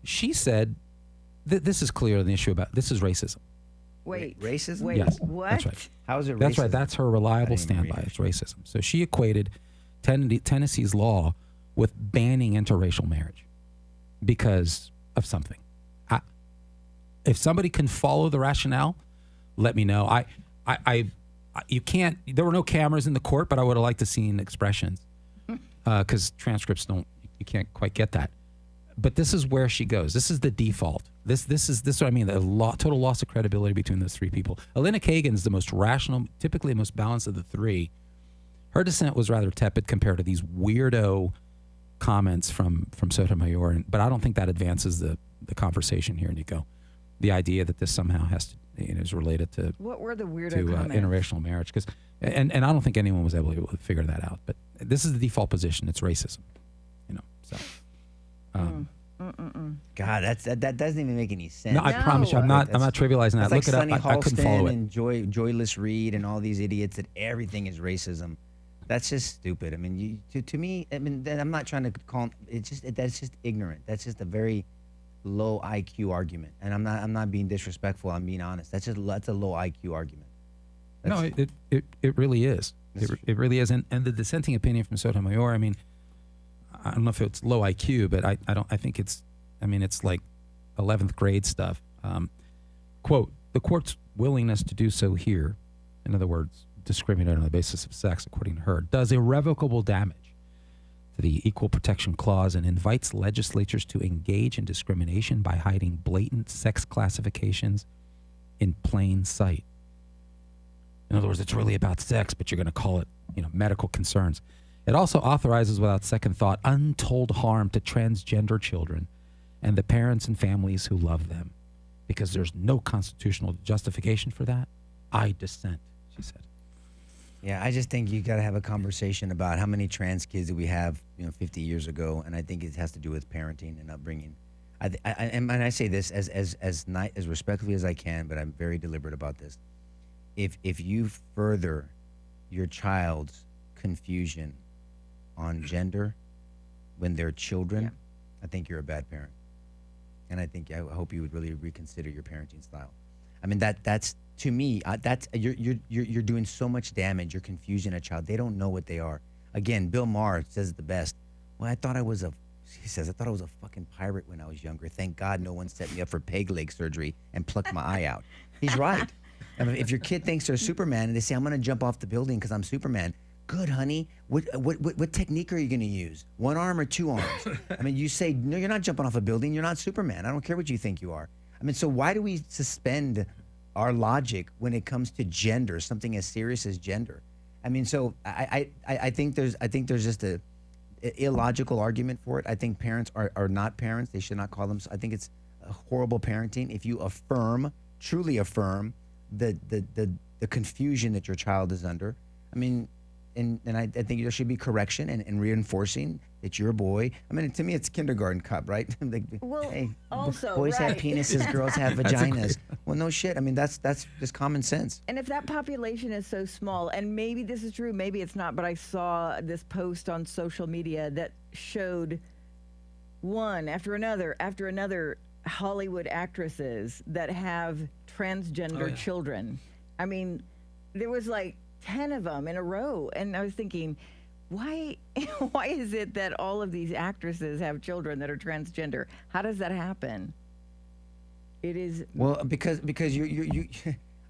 Speaker 4: She said that this is clear the issue about this is racism.
Speaker 2: Wait.
Speaker 3: Racism?
Speaker 2: Wait,
Speaker 4: yes,
Speaker 2: what?
Speaker 4: That's right.
Speaker 3: How is it racism?
Speaker 4: That's right. That's her reliable standby. It's racism. So she equated Tennessee's law with banning interracial marriage because of something. If somebody can follow the rationale, let me know. You can't. There were no cameras in the court, but I would have liked to seen expressions because transcripts don't. You can't quite get that. But this is where she goes. This is the default. This is what I mean. The total loss of credibility between those 3 people. Elena Kagan is the most rational, typically the most balanced of the 3. Her dissent was rather tepid compared to these weirdo comments from Sotomayor. But I don't think that advances the conversation here, Nico. The idea that this somehow has to is related to
Speaker 2: what were the weirdo comments?
Speaker 4: Interracial marriage, because and I don't think anyone was able to figure that out. But this is the default position. It's racism, So,
Speaker 3: God, that doesn't even make any sense.
Speaker 4: No, I promise you, I'm not trivializing that.
Speaker 3: Look
Speaker 4: it up. I couldn't follow it.
Speaker 3: And Joyless Reed and all these idiots that everything is racism. That's just stupid. I mean, to me, I mean, I'm not trying to call. That's just ignorant. That's just a very low IQ argument, and I'm not being disrespectful. I'm being honest. That's a low IQ argument.
Speaker 4: It really is. It really is. And the dissenting opinion from Sotomayor. I mean, I don't know if it's low IQ, but I think it's. I mean, it's like 11th grade stuff. Quote: the court's willingness to do so here, in other words, discriminate on the basis of sex, according to her, does irrevocable damage to the Equal Protection Clause and invites legislatures to engage in discrimination by hiding blatant sex classifications in plain sight. In other words, it's really about sex, but you're going to call it, medical concerns. It also authorizes without second thought untold harm to transgender children and the parents and families who love them, because there's no constitutional justification for that. I dissent, she said.
Speaker 3: Yeah, I just think you got to have a conversation about how many trans kids did we have, 50 years ago, and I think it has to do with parenting and upbringing. And I say this as respectfully as I can, but I'm very deliberate about this. If you further your child's confusion on gender when they're children, I think you're a bad parent. And I hope you would really reconsider your parenting style. I mean, that's to me, you're doing so much damage. You're confusing a child. They don't know what they are. Again, Bill Maher says it the best. Well, he says, I thought I was a fucking pirate when I was younger. Thank God no one set me up for peg leg surgery and plucked my eye out. He's right. I mean, if your kid thinks they're Superman and they say, I'm going to jump off the building because I'm Superman. Good, honey. What technique are you going to use? One arm or two arms? I mean, you say, no, you're not jumping off a building. You're not Superman. I don't care what you think you are. I mean, so why do we suspend our logic when it comes to gender, something as serious as gender? I mean, so I think there's just a illogical argument for it. I think parents are not parents. They should not call them. I think it's a horrible parenting if you truly affirm the confusion that your child is under. I mean, and I think there should be correction and reinforcing that you're a boy. I mean, to me, it's kindergarten cup, right? Like,
Speaker 2: Well,
Speaker 3: hey,
Speaker 2: also,
Speaker 3: boys have
Speaker 2: right.
Speaker 3: penises, girls have vaginas. Well, no shit. I mean, that's just common sense.
Speaker 2: And if that population is so small, and maybe this is true, maybe it's not, but I saw this post on social media that showed one after another Hollywood actresses that have transgender children. I mean, there was like 10 of them in a row. And I was thinking, why is it that all of these actresses have children that are transgender? How does that happen? It is
Speaker 3: well because you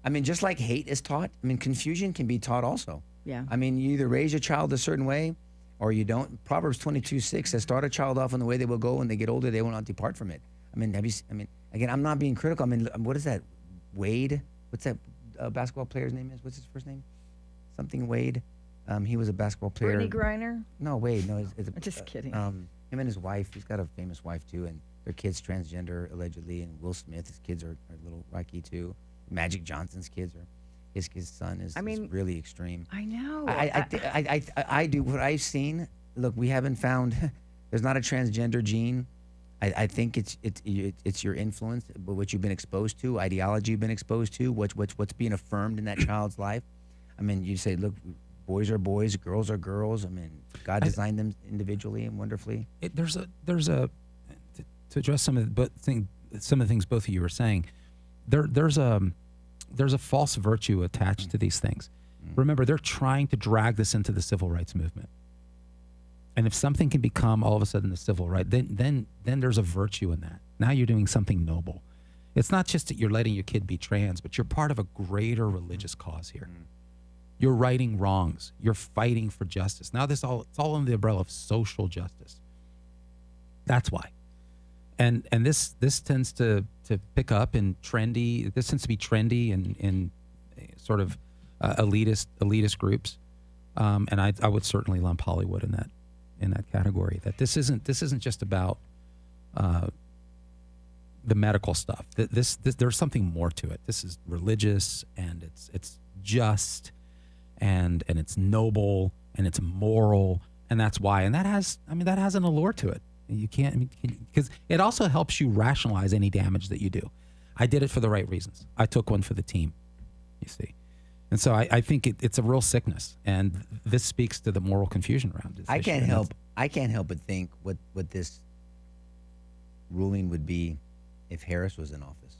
Speaker 3: I mean, just like hate is taught, I mean, confusion can be taught also.
Speaker 2: Yeah.
Speaker 3: I mean, you either raise your child a certain way or you don't. Proverbs 22:6 says, start a child off in the way they will go. When they get older, they will not depart from it. I mean, again, I'm not being critical. I mean, what is that? Wade? What's that basketball player's name is? What's his first name? Something Wade. He was a basketball player.
Speaker 2: Brittany Griner?
Speaker 3: No, Wade. No, it's
Speaker 2: just kidding.
Speaker 3: Him and his wife. He's got a famous wife too, and their kid's transgender allegedly. And Will Smith, his kids are a little wacky too. Magic Johnson's kids are. His son is really extreme.
Speaker 2: I know.
Speaker 3: I do what I've seen. Look, we haven't found. There's not a transgender gene. I think it's your influence, what you've been exposed to, ideology you've been exposed to, what's being affirmed in that child's life. I mean, you say, look, boys are boys, girls are girls. I mean, God designed them individually and wonderfully.
Speaker 4: There's a to address some of the things both of you were saying. There's a false virtue attached to these things. Remember, they're trying to drag this into the civil rights movement. And if something can become all of a sudden the civil right, then there's a virtue in that. Now you're doing something noble. It's not just that you're letting your kid be trans, but you're part of a greater religious cause here. You're righting wrongs. You're fighting for justice. Now it's all under the umbrella of social justice. That's why. And this tends to pick up in trendy. This tends to be trendy in sort of elitist groups. And I would certainly lump Hollywood in that category. That this isn't just about the medical stuff. This there's something more to it. This is religious, and it's just, and it's noble, and it's moral, and that's why. And that has an allure to it. You can't, because it also helps you rationalize any damage that you do. I did it for the right reasons. I took one for the team, you see. And so I think it's a real sickness, and this speaks to the moral confusion around it.
Speaker 3: I can't help but think what this ruling would be if Harris was in office.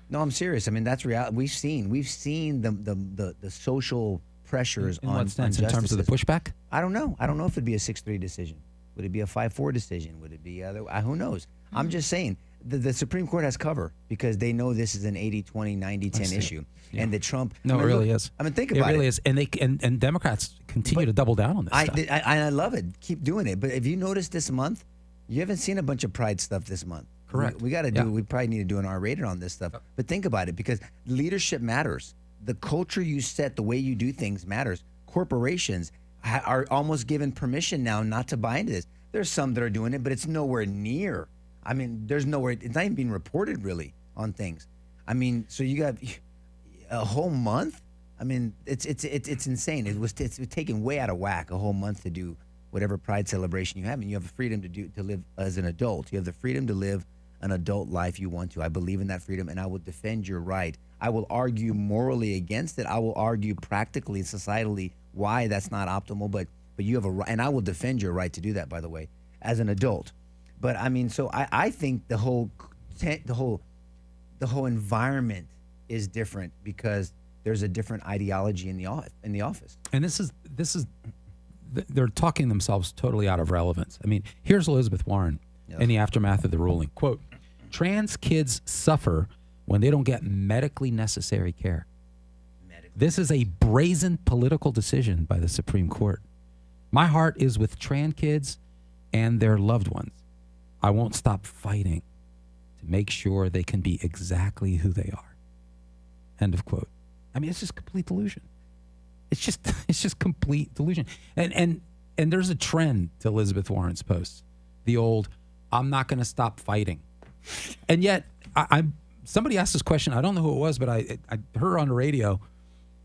Speaker 3: No, I'm serious. I mean, that's reality. We've seen the social pressures
Speaker 4: in
Speaker 3: on
Speaker 4: what sense?
Speaker 3: on
Speaker 4: In terms of the pushback?
Speaker 3: I don't know. I don't know if it'd be a 6-3 decision. Would it be a 5-4 decision? Would it be other? Who knows? I'm just saying the Supreme Court has cover because they know this is an 80-20, 90-10 issue, and that Trump.
Speaker 4: No, it really is.
Speaker 3: I mean, think about it.
Speaker 4: It really is, and Democrats continue to double down on this stuff.
Speaker 3: I love it. Keep doing it. But if you notice this month, you haven't seen a bunch of Pride stuff this month.
Speaker 4: Correct.
Speaker 3: We got to do. Yeah. We probably need to do an R-rated on this stuff. But think about it, because leadership matters. The culture you set, the way you do things matters. Corporations are almost given permission now not to buy into this. There's some that are doing it, but it's nowhere near. I mean, there's nowhere. It's not even being reported really on things. I mean, so you got a whole month. I mean, it's insane. It's taken way out of whack a whole month to do whatever pride celebration you have, and you have the freedom to live as an adult. You have the freedom to live an adult life you want to. I believe in that freedom, and I will defend your right. I will argue morally against it. I will argue practically, societally, why that's not optimal. But you have a right, and I will defend your right to do that, by the way, as an adult. But I mean, so I think the whole environment is different because there's a different ideology in the office.
Speaker 4: And this is they're talking themselves totally out of relevance. I mean, here's Elizabeth Warren in the aftermath of the ruling. Quote, trans kids suffer when they don't get medically necessary care. This is a brazen political decision by the Supreme Court. My heart is with trans kids and their loved ones. I won't stop fighting to make sure they can be exactly who they are. End of quote. I mean, it's just complete delusion. It's just complete delusion. And there's a trend to Elizabeth Warren's posts. The old, I'm not going to stop fighting. And yet, somebody asked this question. I don't know who it was, but I heard her on the radio.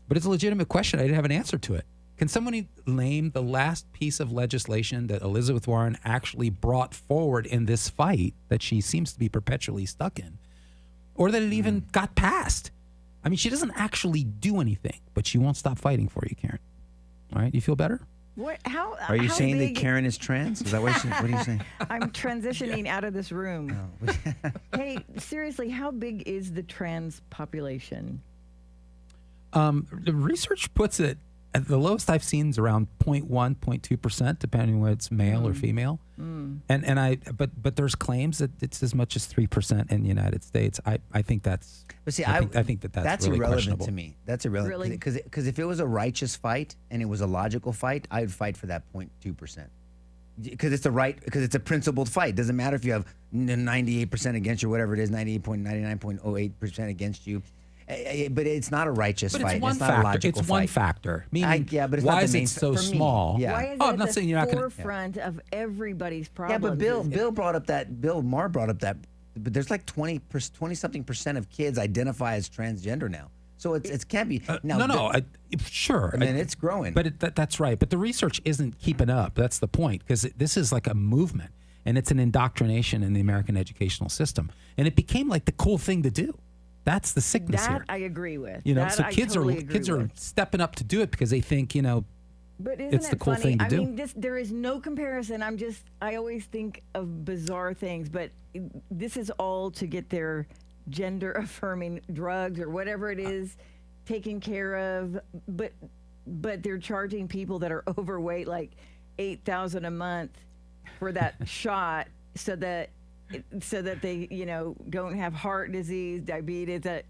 Speaker 4: But it's a legitimate question. I didn't have an answer to it. Can somebody name the last piece of legislation that Elizabeth Warren actually brought forward in this fight that she seems to be perpetually stuck in? Or that it even got passed? I mean, she doesn't actually do anything, but she won't stop fighting for you, Karen. All right? You feel better?
Speaker 2: What?
Speaker 3: Are you saying that Karen is trans? Is that what are you saying?
Speaker 2: I'm transitioning out of this room. Hey, seriously, how big is the trans population?
Speaker 4: The research puts it at the lowest I've seen is around 0.1, 0.2%, depending on whether it's male or female. But there's claims that it's as much as 3% in the United States. I think that's. But see, I think that's really
Speaker 3: irrelevant to me. That's irrelevant. Really? Because if it was a righteous fight and it was a logical fight, I'd fight for that 0.2%. Because it's a principled fight. It doesn't matter if you have 98% against you, or whatever it is, 98.99.08% against you. But it's not a righteous fight. It's not a logical
Speaker 4: fight. It's one factor.
Speaker 3: Meaning, but it's
Speaker 4: why
Speaker 3: not
Speaker 4: is
Speaker 3: the main
Speaker 4: it so
Speaker 3: small?
Speaker 4: Yeah.
Speaker 2: Why is it
Speaker 4: I'm not saying you're not going to.
Speaker 2: forefront of everybody's problems?
Speaker 3: Yeah, but Bill Maher brought up that. But there's like 20-something% of kids identify as transgender now. So it can't be.
Speaker 4: Sure.
Speaker 3: And then it's growing.
Speaker 4: But that's right. But the research isn't keeping up. That's the point. Because this is like a movement. And it's an indoctrination in the American educational system. And it became like the cool thing to do. That's the sickness here.
Speaker 2: That I agree with.
Speaker 4: You know,
Speaker 2: that
Speaker 4: so kids are stepping up to do it because they think,
Speaker 2: but
Speaker 4: it's the cool
Speaker 2: funny?
Speaker 4: thing to do.
Speaker 2: I mean, there is no comparison. I always think of bizarre things, but this is all to get their gender affirming drugs or whatever it is taken care of. But they're charging people that are overweight like $8,000 a month for that shot so that they don't have heart disease, diabetes. That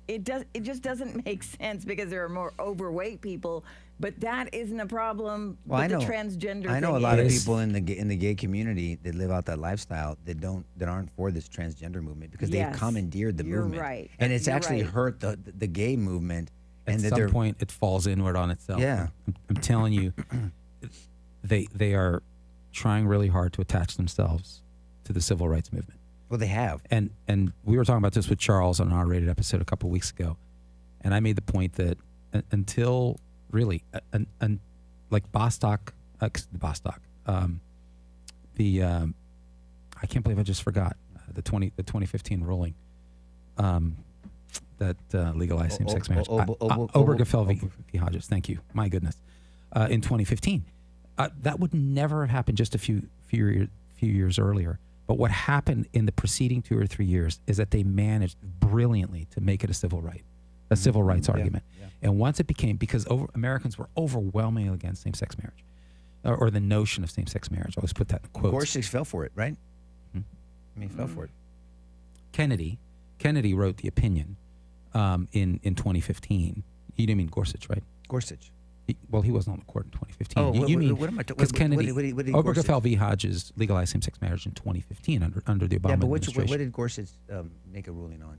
Speaker 2: it just doesn't make sense because there are more overweight people. But that isn't a problem.
Speaker 3: Well,
Speaker 2: the transgender.
Speaker 3: I know a lot of people in the gay community that live out that lifestyle that aren't for this transgender movement because they've commandeered the movement.
Speaker 2: You're right.
Speaker 3: And it's actually hurt the gay movement.
Speaker 4: At some point, it falls inward on itself.
Speaker 3: Yeah,
Speaker 4: I'm telling you, they are trying really hard to attach themselves to the civil rights movement.
Speaker 3: Well, they have.
Speaker 4: And we were talking about this with Charles on an R-rated episode a couple of weeks ago, and I made the point that until really, like Bostock, I can't believe I just forgot the 2015 ruling that legalized same-sex marriage. Obergefell v. Hodges. Thank you. My goodness. In 2015, that would never have happened just a few years earlier. But what happened in the preceding 2 or 3 years is that they managed brilliantly to make it a civil rights argument. Yeah. And once it became, because Americans were overwhelmingly against same-sex marriage, or the notion of same-sex marriage. I always put that in quotes.
Speaker 3: Gorsuch fell for it, right? I mean, fell for it.
Speaker 4: Kennedy wrote the opinion in 2015. You didn't mean Gorsuch, right?
Speaker 3: Gorsuch.
Speaker 4: He wasn't on the court in 2015.
Speaker 3: Oh,
Speaker 4: what am I talking? Because Kennedy, Obergefell v. Hodges legalized same-sex marriage in 2015 under the Obama administration.
Speaker 3: What did Gorsuch make a ruling on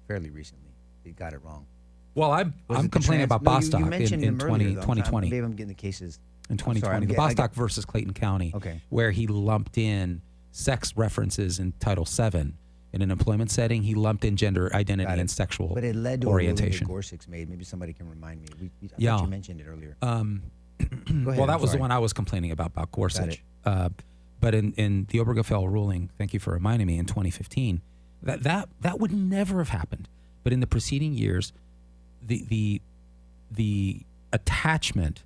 Speaker 3: fairly recently? He got it wrong.
Speaker 4: Well, I'm complaining about Bostock in 2020.
Speaker 3: Maybe I'm getting the cases.
Speaker 4: In 2020, the Bostock versus Clayton County, where he lumped in sex references in Title VII. In an employment setting, he lumped in gender identity and sexual orientation.
Speaker 3: But it led to a ruling that Gorsuch made. Maybe somebody can remind me. I thought you mentioned it earlier. ahead,
Speaker 4: that
Speaker 3: I'm
Speaker 4: was the
Speaker 3: sorry.
Speaker 4: one I was complaining about
Speaker 3: Got
Speaker 4: Gorsuch. But in the Obergefell ruling, thank you for reminding me, in 2015, that would never have happened. But in the preceding years, the attachment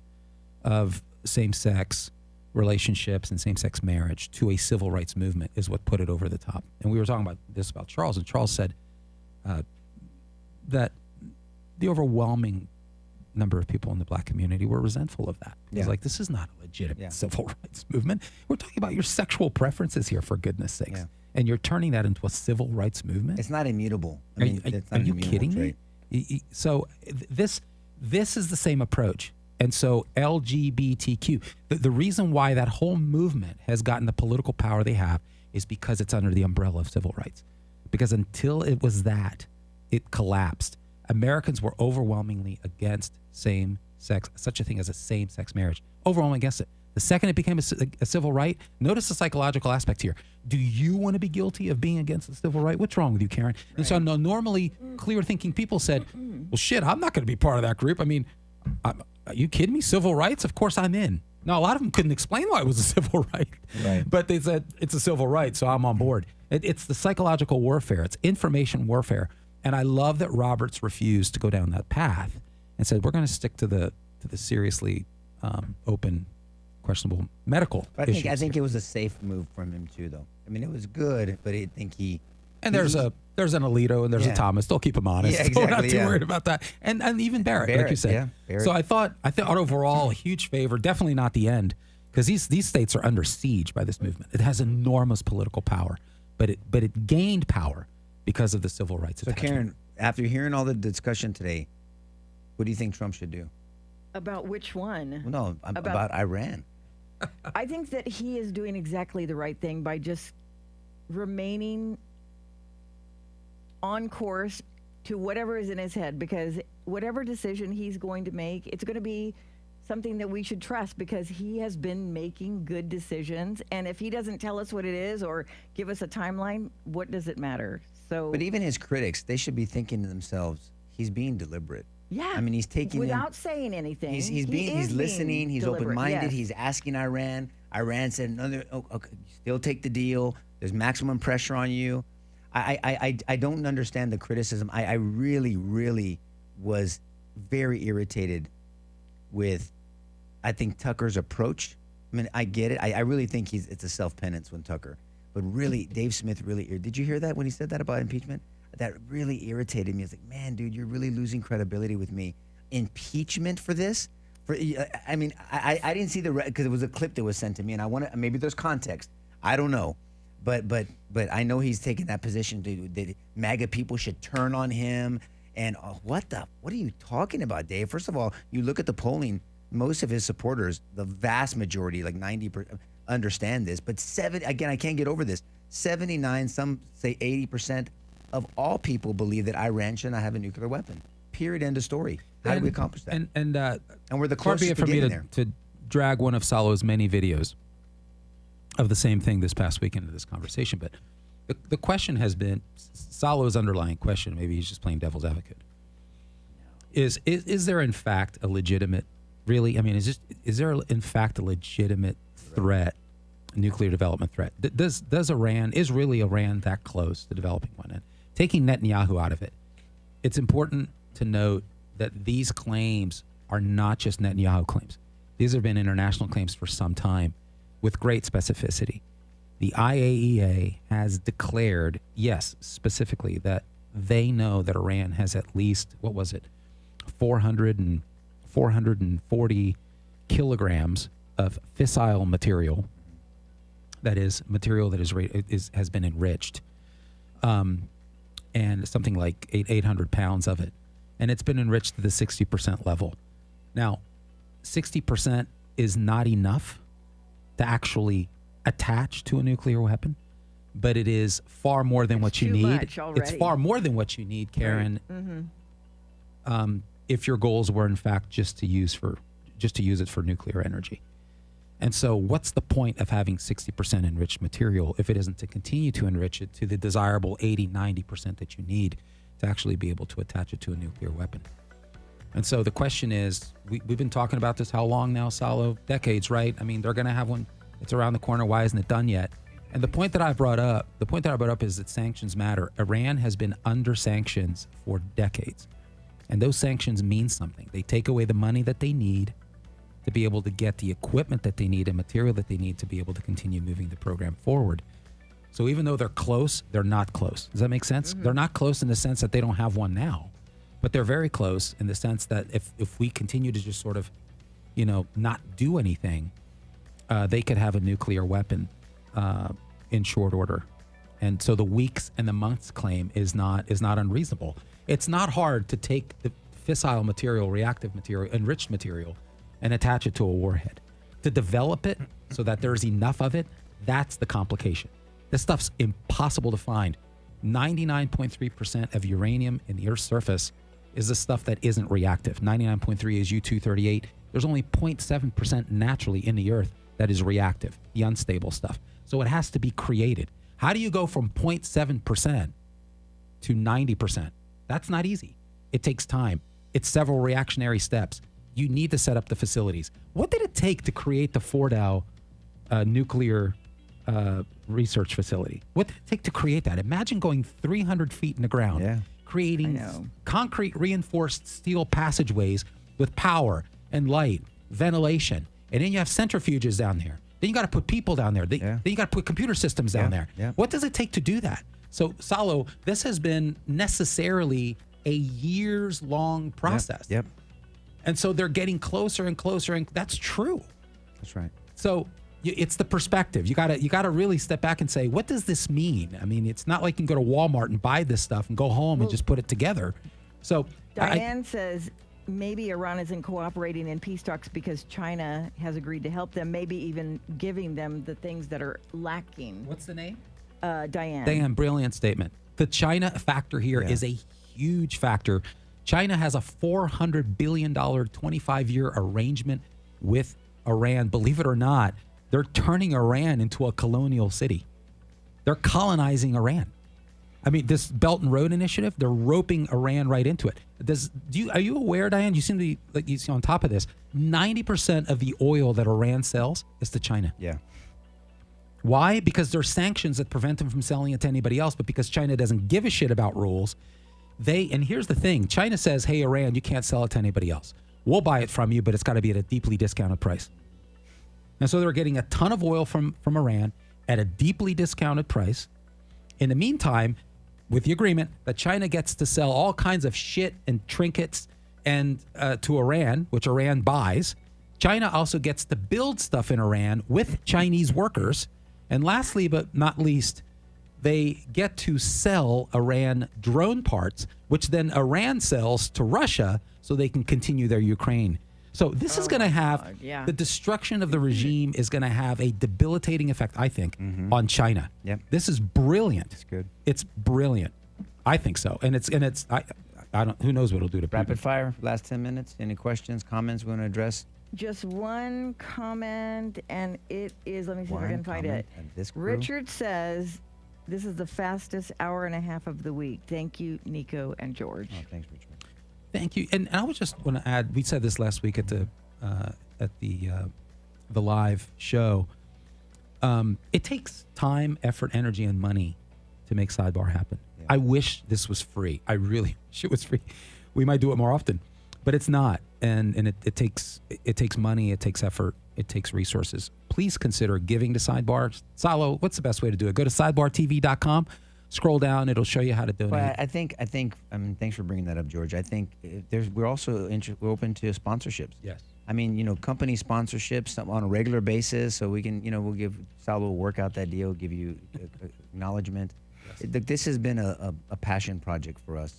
Speaker 4: of same-sex relationships and same-sex marriage to a civil rights movement is what put it over the top. And we were talking about this about Charles, and Charles said that the overwhelming number of people in the black community were resentful of that. He's like, this is not a legitimate civil rights movement. We're talking about your sexual preferences here, for goodness sakes. And you're turning that into a civil rights movement?
Speaker 3: It's not immutable.
Speaker 4: Are you kidding
Speaker 3: trait.
Speaker 4: me? So this is the same approach. And so LGBTQ, the reason why that whole movement has gotten the political power they have is because it's under the umbrella of civil rights. Because until it was that, it collapsed. Americans were overwhelmingly against same-sex, such a thing as a same-sex marriage, overwhelmingly against it. The second it became a civil right, notice the psychological aspect here. Do you want to be guilty of being against the civil right? What's wrong with you, Karen? Right. And so normally clear-thinking people said, well, shit, I'm not going to be part of that group. I mean, are you kidding me? Civil rights? Of course I'm in. Now, a lot of them couldn't explain why it was a civil right. But they said it's a civil right, so I'm on board. It's the psychological warfare. It's information warfare. And I love that Roberts refused to go down that path and said, we're going to stick to the seriously open, questionable medical issues.
Speaker 3: I think it was a safe move from him too, though. I mean, it was good, but I think he.
Speaker 4: And there's an Alito and there's a Thomas. They'll keep him honest.
Speaker 3: Yeah, exactly.
Speaker 4: We're not too worried about that. And even Barrett, like you said.
Speaker 3: Yeah, Barrett.
Speaker 4: So I thought overall a huge favor. Definitely not the end, because these states are under siege by this movement. It has enormous political power, but it gained power because of the civil rights.
Speaker 3: So Karen, after hearing all the discussion today, what do you think Trump should do?
Speaker 2: About which one?
Speaker 3: Well, no, about Iran.
Speaker 2: I think that he is doing exactly the right thing by just remaining on course to whatever is in his head, because whatever decision he's going to make, it's going to be something that we should trust, because he has been making good decisions. And if he doesn't tell us what it is or give us a timeline, what does it matter? So,
Speaker 3: but even his critics, they should be thinking to themselves, he's being deliberate.
Speaker 2: Yeah.
Speaker 3: I mean, he's taking
Speaker 2: without saying anything.
Speaker 3: He's listening. He's open-minded.
Speaker 2: Yes.
Speaker 3: He's asking Iran. Iran said, no, okay, still take the deal. There's maximum pressure on you. I don't understand the criticism. I really, really was very irritated with, I think, Tucker's approach. I mean, I get it. I really think it's a self-penance when Tucker. But really, Dave Smith really, did you hear that when he said that about impeachment? That really irritated me. I was like, man, dude, you're really losing credibility with me. Impeachment for this? I mean, I didn't see because it was a clip that was sent to me, and maybe there's context. I don't know. But I know he's taking that position that MAGA people should turn on him. And what are you talking about, Dave? First of all, you look at the polling, most of his supporters, the vast majority, like 90%, understand this. But again, I can't get over this. 79, some say 80% of all people believe that Iran should not have a nuclear weapon. Period. End of story. How do we accomplish that?
Speaker 4: And
Speaker 3: we're the
Speaker 4: far be
Speaker 3: closest
Speaker 4: it
Speaker 3: to
Speaker 4: for me
Speaker 3: getting there.
Speaker 4: to drag one of Salo's many videos of the same thing this past week into this conversation. But the question has been, Salo's underlying question, maybe he's just playing devil's advocate, is there in fact a legitimate, really, I mean, is there in fact a legitimate threat, nuclear development threat? Is really Iran that close to developing one? And taking Netanyahu out of it, it's important to note that these claims are not just Netanyahu claims. These have been international claims for some time with great specificity. The IAEA has declared, yes, specifically, that they know that Iran has at least, 440 kilograms of fissile material, that is material that has been enriched, and something like 800 pounds of it. And it's been enriched to the 60% level. Now, 60% is not enough to actually attach to a nuclear weapon, but it is far more than what you need. It's far more than what you need, Karen.
Speaker 2: Right. Mm-hmm.
Speaker 4: If your goals were in fact just to use it for nuclear energy. And so what's the point of having 60% enriched material if it isn't to continue to enrich it to the desirable 80, 90% that you need to actually be able to attach it to a nuclear weapon? And so the question is, we've been talking about this how long now, Salo? Decades, right? I mean, they're going to have one. It's around the corner. Why isn't it done yet? And the point that I brought up is that sanctions matter. Iran has been under sanctions for decades. And those sanctions mean something. They take away the money that they need to be able to get the equipment that they need and material that they need to be able to continue moving the program forward. So even though they're close, they're not close. Does that make sense? They're not close in the sense that they don't have one now, but they're very close in the sense that if we continue to just sort of, not do anything, they could have a nuclear weapon in short order. And so the weeks and the months claim is not unreasonable. It's not hard to take the fissile material, reactive material, enriched material, and attach it to a warhead. To develop it so that there's enough of it, that's the complication. This stuff's impossible to find. 99.3% of uranium in the Earth's surface is the stuff that isn't reactive. 99.3 is U-238. There's only 0.7% naturally in the Earth that is reactive, the unstable stuff. So it has to be created. How do you go from 0.7% to 90%? That's not easy. It takes time. It's several reactionary steps. You need to set up the facilities. What did it take to create the Fordow nuclear research facility? What did it take to create that? Imagine going 300 feet in the ground, creating concrete reinforced steel passageways with power and light, ventilation. And then you have centrifuges down there. Then you got to put people down there. Then you got to put computer systems down there. Yeah. What does it take to do that? So, Salo, this has been necessarily a years-long process.
Speaker 3: Yep.
Speaker 4: And so they're getting closer and closer, and that's true.
Speaker 3: That's right.
Speaker 4: So it's the perspective. You gotta really step back and say, what does this mean? I mean, it's not like you can go to Walmart and buy this stuff and go home and just put it together. So
Speaker 2: Diane says maybe Iran isn't cooperating in peace talks because China has agreed to help them, maybe even giving them the things that are lacking.
Speaker 4: What's the name?
Speaker 2: Diane.
Speaker 4: Diane, brilliant statement. The China factor here is a huge factor. China has a $400 billion 25-year arrangement with Iran. Believe it or not, they're turning Iran into a colonial city. They're colonizing Iran. I mean, this Belt and Road Initiative, they're roping Iran right into it. Are you aware, Diane? You seem to be on top of this. 90% of the oil that Iran sells is to China.
Speaker 3: Yeah.
Speaker 4: Why? Because there's sanctions that prevent them from selling it to anybody else, but because China doesn't give a shit about rules, and here's the thing, China says, hey, Iran, you can't sell it to anybody else. We'll buy it from you, but it's got to be at a deeply discounted price. And so they're getting a ton of oil from Iran at a deeply discounted price. In the meantime, with the agreement that China gets to sell all kinds of shit and trinkets and to Iran, which Iran buys, China also gets to build stuff in Iran with Chinese workers. And lastly, but not least, they get to sell Iran drone parts, which then Iran sells to Russia so they can continue their Ukraine. So this is going to have the destruction of the regime is going to have a debilitating effect, I think, on China.
Speaker 3: Yep.
Speaker 4: This is brilliant.
Speaker 3: It's good.
Speaker 4: It's brilliant. I think so. And I don't. Who knows what it'll do to people.
Speaker 3: Rapid fire. Last 10 minutes. Any questions, comments we want to address?
Speaker 2: Just one comment, and it is, let me see if I can find it. Richard says, this is the fastest hour and a half of the week. Thank you, Nico and George.
Speaker 3: Oh, thanks, Richard.
Speaker 4: Thank you. And I would just want to add, we said this last week at the live show. It takes time, effort, energy, and money to make Sidebar happen. Yeah. I wish this was free. I really wish it was free. We might do it more often, but it's not. And it takes money, it takes effort, it takes resources. Please consider giving to Sidebar. Salo, what's the best way to do it? Go to sidebartv.com. Scroll down; it'll show you how to donate.
Speaker 3: Well, I think. I mean, thanks for bringing that up, George. I think we're also we're open to sponsorships.
Speaker 4: Yes.
Speaker 3: I mean, company sponsorships on a regular basis, so we can, we'll give Salo, we'll work out that deal, give you acknowledgement. Yes. This has been a passion project for us.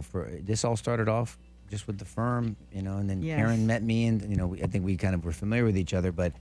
Speaker 3: For this all started off just with the firm, and then Karen met me, and I think we kind of were familiar with each other, but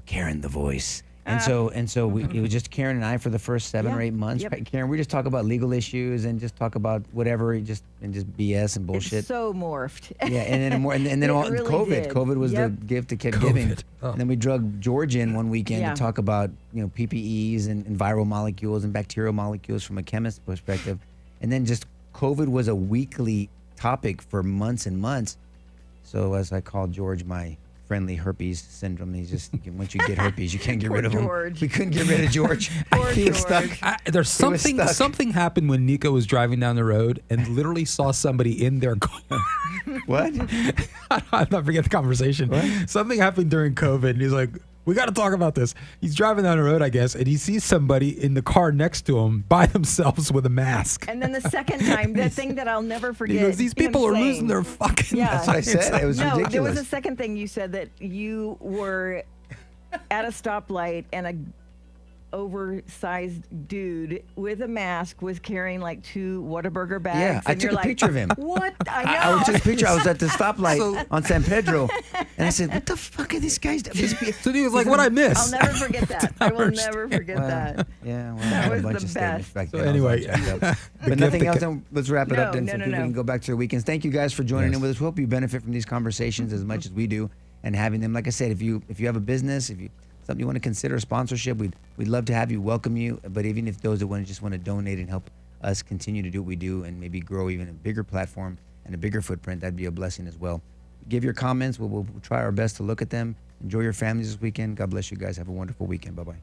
Speaker 3: Karen, the voice. And so it was just Karen and I for the first 7 or 8 months. Right, Karen, we just talk about legal issues and just talk about whatever, just BS and bullshit.
Speaker 2: It's so morphed.
Speaker 3: Yeah, and then all
Speaker 2: really
Speaker 3: COVID.
Speaker 2: did.
Speaker 3: COVID was the gift that kept giving. Oh. And then we drug George in one weekend to talk about PPEs and viral molecules and bacterial molecules from a chemist perspective. And then just COVID was a weekly topic for months and months. So as I call George my friendly herpes syndrome, he's just, once you get herpes, you can't get rid of him. We couldn't get rid of George. He was stuck.
Speaker 4: There's something happened when Nico was driving down the road and literally saw somebody in their car.
Speaker 3: What?
Speaker 4: I'll not forget the conversation.
Speaker 3: What?
Speaker 4: Something happened during COVID, and he's like, we got to talk about this. He's driving down the road, I guess, and he sees somebody in the car next to him by themselves with a mask.
Speaker 2: And then the second time, the thing that I'll never forget.
Speaker 4: He goes, these people are losing their fucking
Speaker 2: Yeah.
Speaker 3: That's what I said. It was ridiculous.
Speaker 2: There was a second thing you said, that you were at a stoplight and a oversized dude with a mask was carrying like 2 Whataburger bags.
Speaker 3: Yeah, I
Speaker 2: and
Speaker 3: took
Speaker 2: you're
Speaker 3: a picture of him.
Speaker 2: What? I know.
Speaker 3: I took a picture. I was at the stoplight on San Pedro, and I said, "What the fuck are these guys doing?"
Speaker 4: So he was like, "What I miss?"
Speaker 2: I'll never forget that. I will never forget that.
Speaker 3: Yeah, well, I
Speaker 2: That
Speaker 3: had a
Speaker 2: was
Speaker 3: bunch
Speaker 2: the
Speaker 3: of statements
Speaker 2: best.
Speaker 3: back
Speaker 4: So
Speaker 3: then. I was all
Speaker 4: anyway,
Speaker 3: jacked up. But nothing else. Then let's wrap it up then, so
Speaker 2: No.
Speaker 3: people can go back to their weekends. Thank you guys for joining in with us. We hope you benefit from these conversations as much as we do, and having them. Like I said, if you have a business, if you something you want to consider sponsorship, we'd love to have you, welcome you. But even if those that just want to donate and help us continue to do what we do and maybe grow even a bigger platform and a bigger footprint, that'd be a blessing as well. Give your comments. We'll try our best to look at them. Enjoy your families this weekend. God bless you guys. Have a wonderful weekend. Bye-bye.